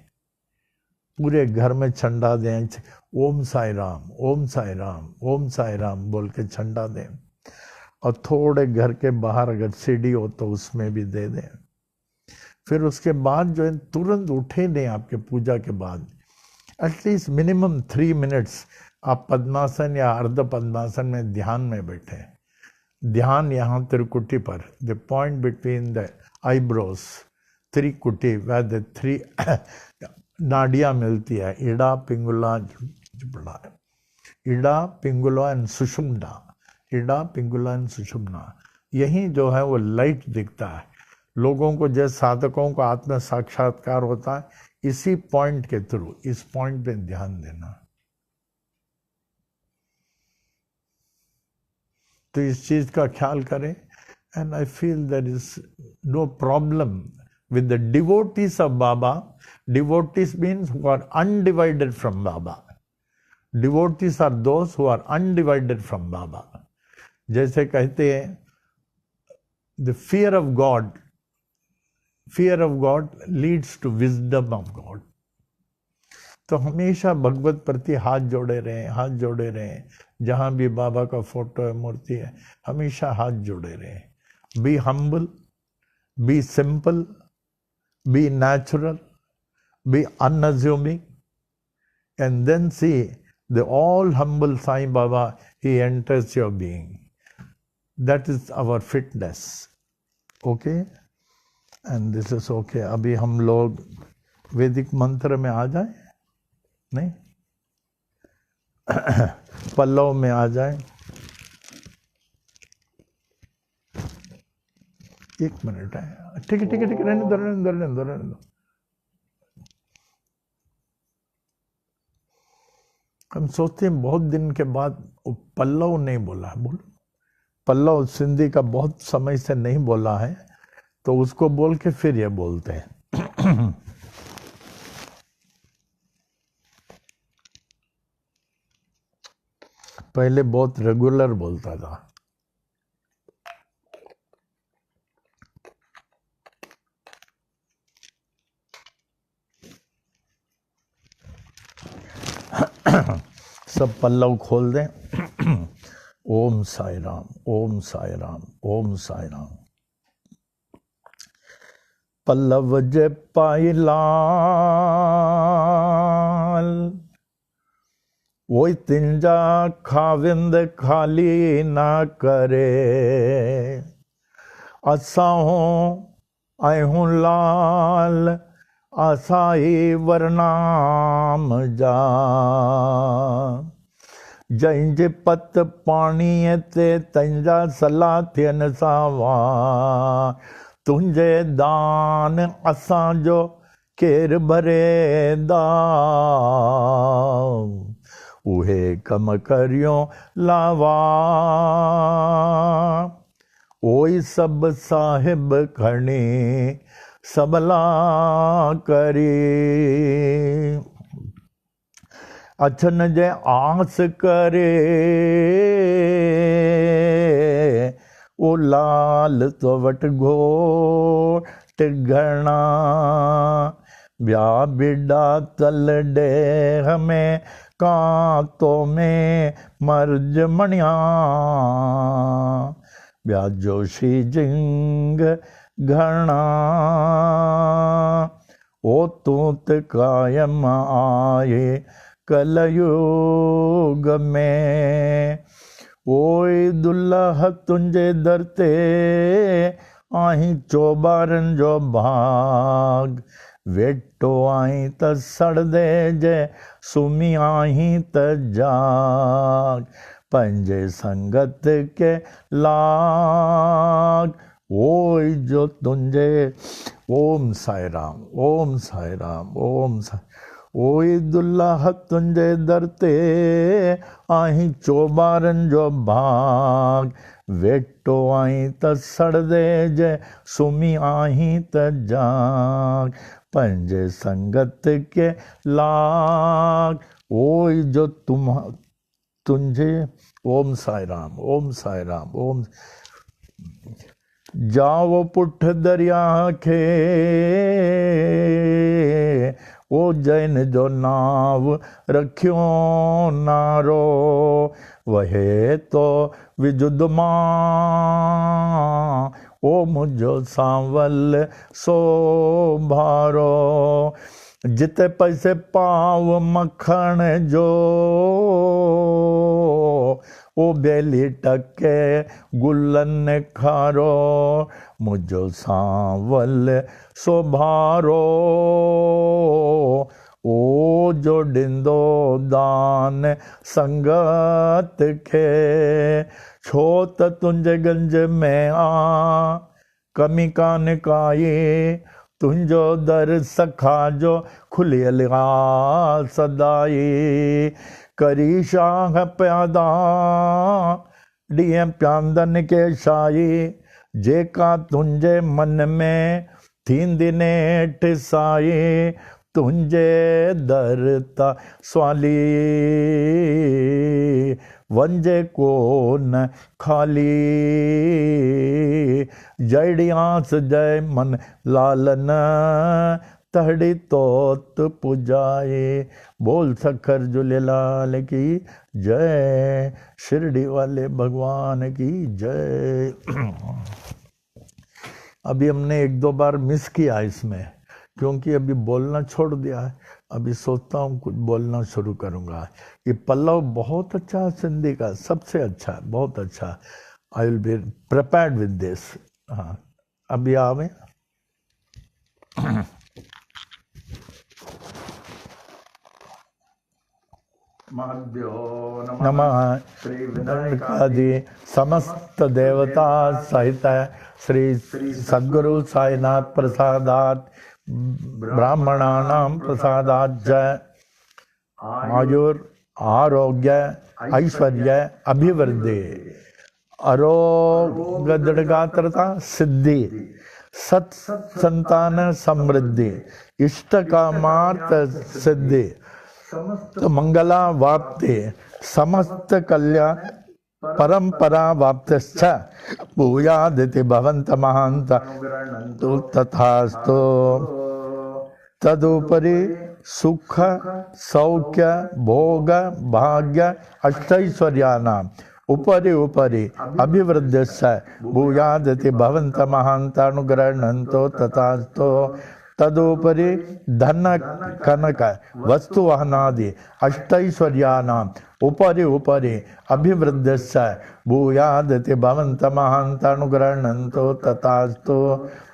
S1: पूरे घर में छंडा दें. ओम साई राम, ओम साई राम, ओम साई राम बोल के छंडा दें. और थोड़े घर के बाहर अगर सीढ़ी हो तो उसमें भी दे दें. फिर उसके बाद जो है तुरंत उठे नहीं. आपके पूजा के बाद एटलीस्ट मिनिमम 3 मिनट्स आप पद्मासन या अर्ध पद्मासन में ध्यान में बैठे. ध्यान यहाँ त्रिकुटी पर, the point between the eyebrows, त्रिकुटी, वह द 3 नाड़ियाँ मिलती है, इड़ा पिंगुला जुबड़ा, इड़ा पिंगुला एंड सुषुम्ना, इड़ा पिंगुला एंड सुषुम्ना. यही जो है वो लाइट दिखता है लोगों को. जैसे साधकों को आत्म साक्षात्कार होता है, इसी पॉइंट के थ्रू, इस पॉइंट पे ध्यान देना. तो इस चीज का ख्याल करें. And I feel there is no problem with the devotees of Baba. Devotees means who are undivided from Baba. Devotees are those who are undivided from Baba. जैसे कहते हैं, the fear of God leads to wisdom of God. तो हमेशा भगवत प्रति हाथ जोड़े रहें. जहाँ भी बाबा का फोटो है, मूर्ति है, हमेशा हाथ जोड़े रहें. Be humble, be simple, be natural, be unassuming, and then see the all humble Sai Baba, he enters your being. That is our fitness. Okay? And this is okay. अभी हम लोग वैदिक मंत्र में आ जाए, नहीं पल्लव में आ जाए. एक मिनट है. ठीक है रहने दो. हम सोचते हैं बहुत दिन के बाद पल्लव नहीं बोला है. बोलो, पल्लव सिंधी का बहुत समय से नहीं बोला है, तो उसको बोल के फिर ये बोलते हैं. पहले बहुत रेगुलर बोलता था. सब पल्लव खोल दें. ओम साई राम, ओम साई राम, ओम साई राम. पल्लव जे पाई लाल, वही तिंजा खाविंद खाली ना करे. असा हो आए हूँ लाल, आसाई वरनाम जा. जंहिंजे पत पाणीअ ते तंहिंजा सला थियनि सावा. तुंहिंजे दान असांजो केरु भरेदा. उहे कम करियो लावा. ओई सब साहिब खणी सबला करी. अछन जे आस करे, ओ लाल तो वट घोट घणा. ब्या बिड़ा तल डेह में कांतो में मर्ज मणिया. ब्या जोशी जिंग घणा. ओ तूत कायम आए कलयुग में. ओए दुल्हा तुंहिंजे दर ते आहीं चोॿारनि जो भाग. वेठो आहीं त सड़दे जे सुम्ही आहीं त जाग. पंहिंजे संगत के लाग. ओए जो तुंहिंजे. ओम साई राम, ओम साई राम, ओम साई. ओए दुल्हा तुंहिंजे दर ते आहीं चोॿारनि जो भाग. वेठो आहीं त सड़दे जे सुम्ही आहीं त जाग. पंहिंजे संगत के लाग. ओए जो तुंहिंजे. ओम साई राम, ओम साई राम, ओम. जाओ पुठ दरिया खे, ओ जैन जो नाव रखियो नारो. वहे तो विजुद मां, ओ मुझो सांवल सो भारो. जिते पैसे पाव मखण जो, ओ बेली टके गुलन खारो. मुझो सांवल सो भारो. ओ जो डिंदो दान संगत खे. छो त तुंहिंजे गंज में आ कमी कान काई. तुंहिंजो दर सखा जो खुलियल आ सदाई. करी शाह प्यादा ॾींहं प्यांदन के शाही. जेका तुंजे मन में थींदिने टिसाए तुंजे दरता स्वाली वंजे को न खाली जड़ियांस जय मन लालन तहड़ी तोत पुजाए। बोल सखर झूलेलाल की जय, शिरडी वाले भगवान की जय। अभी हमने एक दो बार मिस किया इसमें, क्योंकि अभी बोलना छोड़ दिया है। अभी सोचता हूँ कुछ बोलना शुरू करूँगा। ये पल्लव बहुत अच्छा है, सिंधी का सबसे अच्छा, बहुत अच्छा। आई will be prepared with this. हाँ, अभी आवे। नमः
S2: श्री विनायक
S1: आदि समस्त देवता सहित श्री सद्गुरु साईनाथ प्रसादात ब्राह्मणानां प्रसादात जय आयुर आरोग्य ऐश्वर्य अभिवृद्धि आरोग्यदृढ़गात्रता सिद्धि सत संतान समृद्धि इष्ट कामार्थ सिद्धि तो मंगला वाप्ते समस्त कल्याण परंपरा वाप्तश्च भूयादिति भवन्त महान्त तो तथास्तु। तदुपरि सुख सौख्य भोग भाग्य अष्टैश्वर्याणाम् उपरि उपरि अभिवृद्धिश्च भूयादिति भवन्त महान्तानुग्रह्णन्तो तथास्तु। तदुपरि धन कनक वस्तु वाहनादि अष्टैश्वर्याणाम् उपरि उपरि अभिवृद्धिश्च भूयादिति भवन्त महान्तानुग्रह्णन्तो तथास्तु।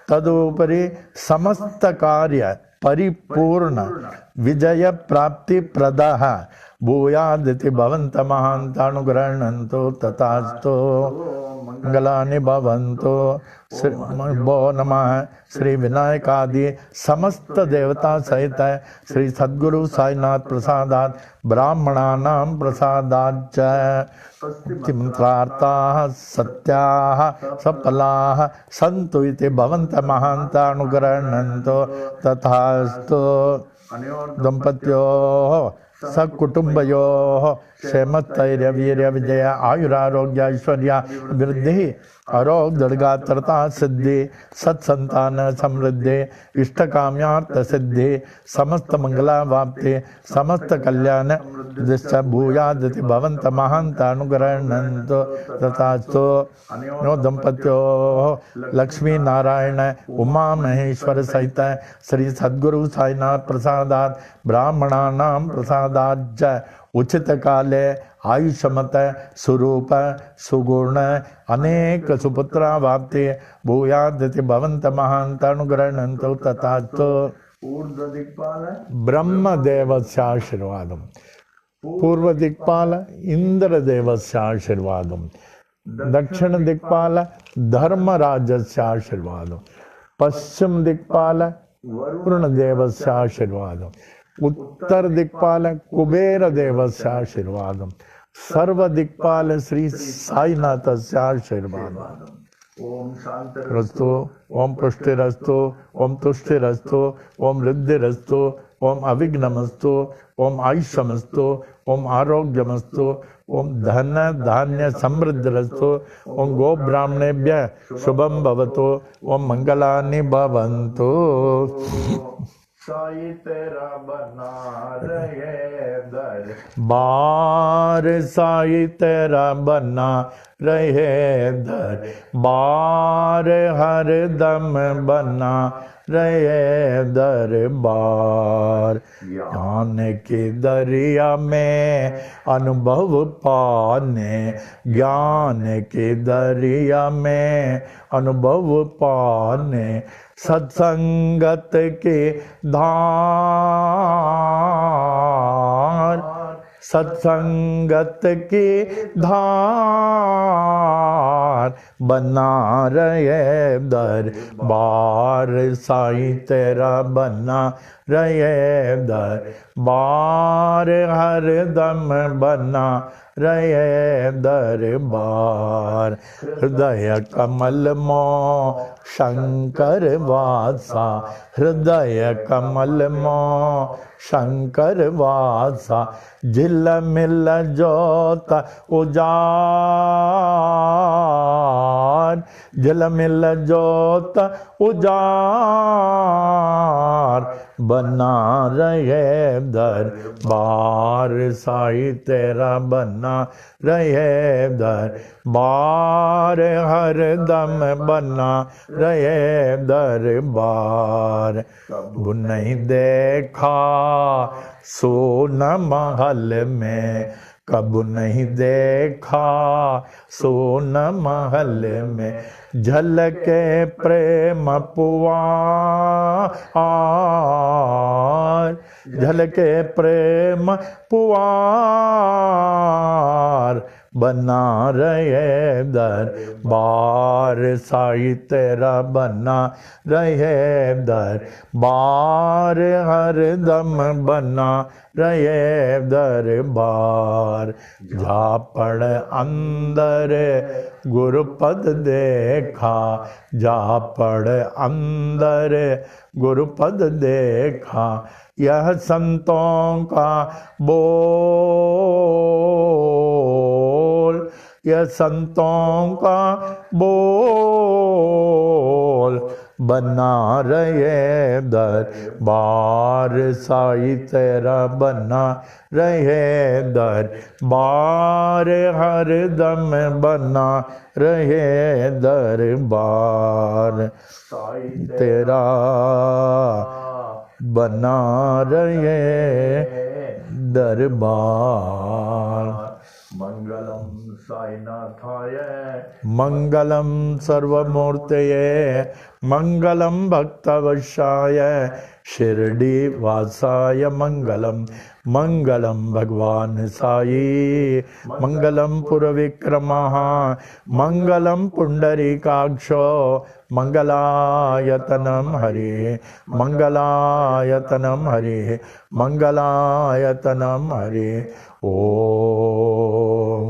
S1: तदुपरि समस्त कार्य परिपूर्ण विजय प्राप्ति प्रदः भूयादिति भवन्त महान्तानुग्रह्णन्तो तथास्तु। मंगलानि भवन्तु। भो नमः श्री विनायकादि समस्त देवता सहित श्री सद्गुरु साईनाथ प्रसादात ब्राह्मणानां प्रसादाच्च मंत्रार्थाः सत्याः सफलाः सन्तु इति भवन्त महान्तानुग्रह्णन्तो तथास्तु। दंपत्योः सकुटुम्बयोः क्षेमस्थैर्य वीर्य विजय आयुरारोग्य ऐश्वर्य वृद्धि आरोग्यदृढ़गात्रता सिद्धि सत्संतान समृद्धि इष्टकाम्यार्थ सिद्धि समस्त मंगला वाप्ति समस्त कल्याण दिश्च भूयादिति भवन्त महान्तानुग्रह्णन्तो तथास्तु। नो दंपत्योः लक्ष्मी नारायण उमा महेश्वर सहित श्री सद्गुरु साईनाथ प्रसादात ब्राह्मणानां प्रसादाच्च उचित काले आयुष्मत स्वरूप सुगुण अनेक सुपुत्रा वाप्ते भूयादिति भवन्त महान्तानुग्रह्णन्तो तथास्तु।
S2: ऊर्ध्व दिक्पाल
S1: ब्रह्म देवस्य आशीर्वादम् पूर्व दिक्पाल इंद्र देवस्य आशीर्वादम् दक्षिण दिक्पाल धर्मराजस्य आशीर्वादम् पश्चिम दिक्पाल वरुण देवस्य आशीर्वादम् उत्तर दिक्पाल कुबेर देवस्य आशीर्वादम् सर्व दिक्पाल श्री साईनाथस्य आशीर्वादम्।
S2: ओम शांति
S1: रस्तु ओम पुष्टिरस्तु ओम तुष्टिरस्तु ओम रिद्धिरस्तु ओम अविघ्नमस्तु ओम आयुष्यमस्तु ओम आरोग्यमस्तु ओम धन धान्य समृद्धिरस्तु ओम गो ब्राह्मणेभ्यः शुभं भवतु ओम मंगलानि भवन्तु।
S2: साई तेरा बना रहे दर
S1: बार साई तेरा बना रहे दर बार हर दम बना रहे दरबार ज्ञान के दरिया में अनुभव पाने ज्ञान के दरिया में अनुभव पाने सत्संगत के धार सत्संगत के धार बना रहे दरबार साईं तेरा बना रहे दरबार हर दम बना रहे दरबार हृदय कमल मो शंकर वासा हृदय कमल मो शंकर वासा झिल मिल जोत उजार झिल मिल जोत उजार बना रहे दरबार साईं तेरा बना रहे दरबार हर दम बना रहे दरबार वो नहीं देखा सोन महल में कब नहीं देखा सोन महल में झलके प्रेम पुआर झलके प्रेम पुआर बना रहे दरबार साईं तेरा बना रहे दरबार हर दम बना रहे दरबार जा पड़ अंदर गुरुपद देखा जा पड़ अंदर गुरुपद देखा यह संतों का बोल यह संतों का बोल बना रहे दरबार साईं तेरा बना रहे दरबार हर दम बना रहे दरबार
S2: साईं
S1: तेरा बना रहे दरबार
S2: मंगलम साईनाथाय
S1: मंगलम सर्वमूर्तये मंगलम भक्तवशाय शिरडी वासाय मंगलम मंगलम भगवान साई मंगलम पुरविक्रमः मंगलम पुंडरीकाक्षो मंगलायतनम हरे मंगलायतनम हरे मंगलायतनम हरे ओम।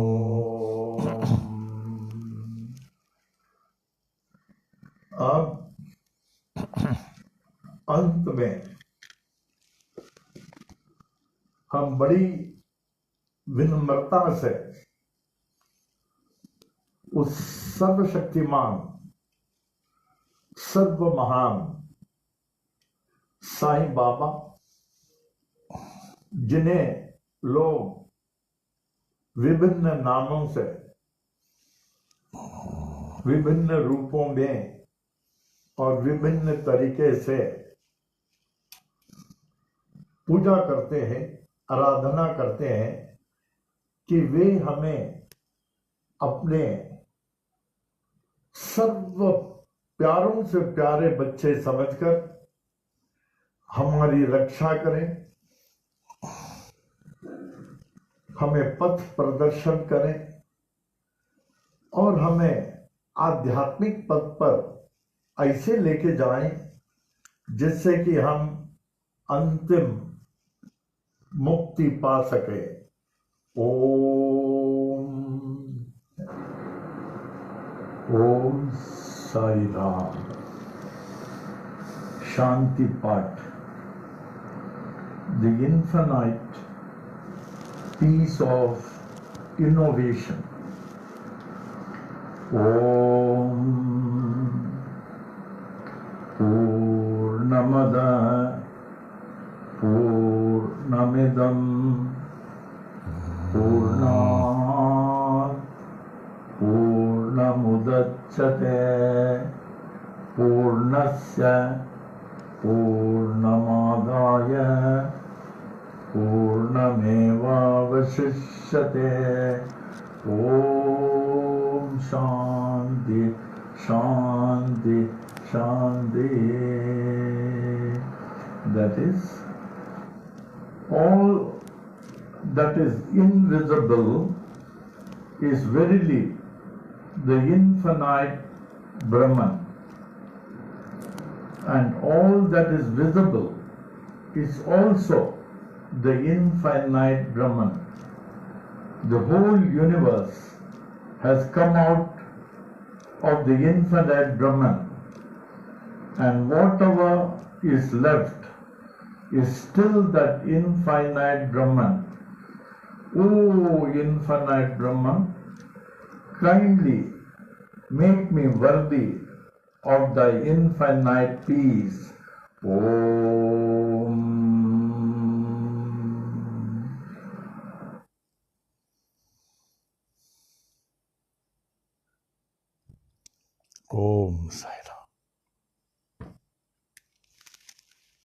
S2: अब अंत में हम बड़ी विनम्रता से उस सर्वशक्तिमान सर्व महान साईं बाबा जिन्हें लोग विभिन्न नामों से विभिन्न रूपों में और विभिन्न तरीके से पूजा करते हैं आराधना करते हैं कि वे हमें अपने सर्व प्यारों से प्यारे बच्चे समझकर हमारी रक्षा करें हमें पथ प्रदर्शन करें और हमें आध्यात्मिक पथ पर ऐसे लेके जाएं जिससे कि हम अंतिम मुक्ति पा सके। ओम ओम साई राम। शांति पाठ। The infinite peace of innovation. Om Purnamada Purnamidam Purnat Purnamudachyate Purnasya Purnamadaya Purnamevavashishyate. Om Shanti Shanti Shanti. That is, all that is invisible is verily the infinite Brahman, and all that is visible is also the infinite Brahman. The whole universe has come out of the infinite Brahman, and whatever is left is still that infinite Brahman. O infinite Brahman, kindly make me worthy of thy infinite peace. Om.
S1: Om Sai.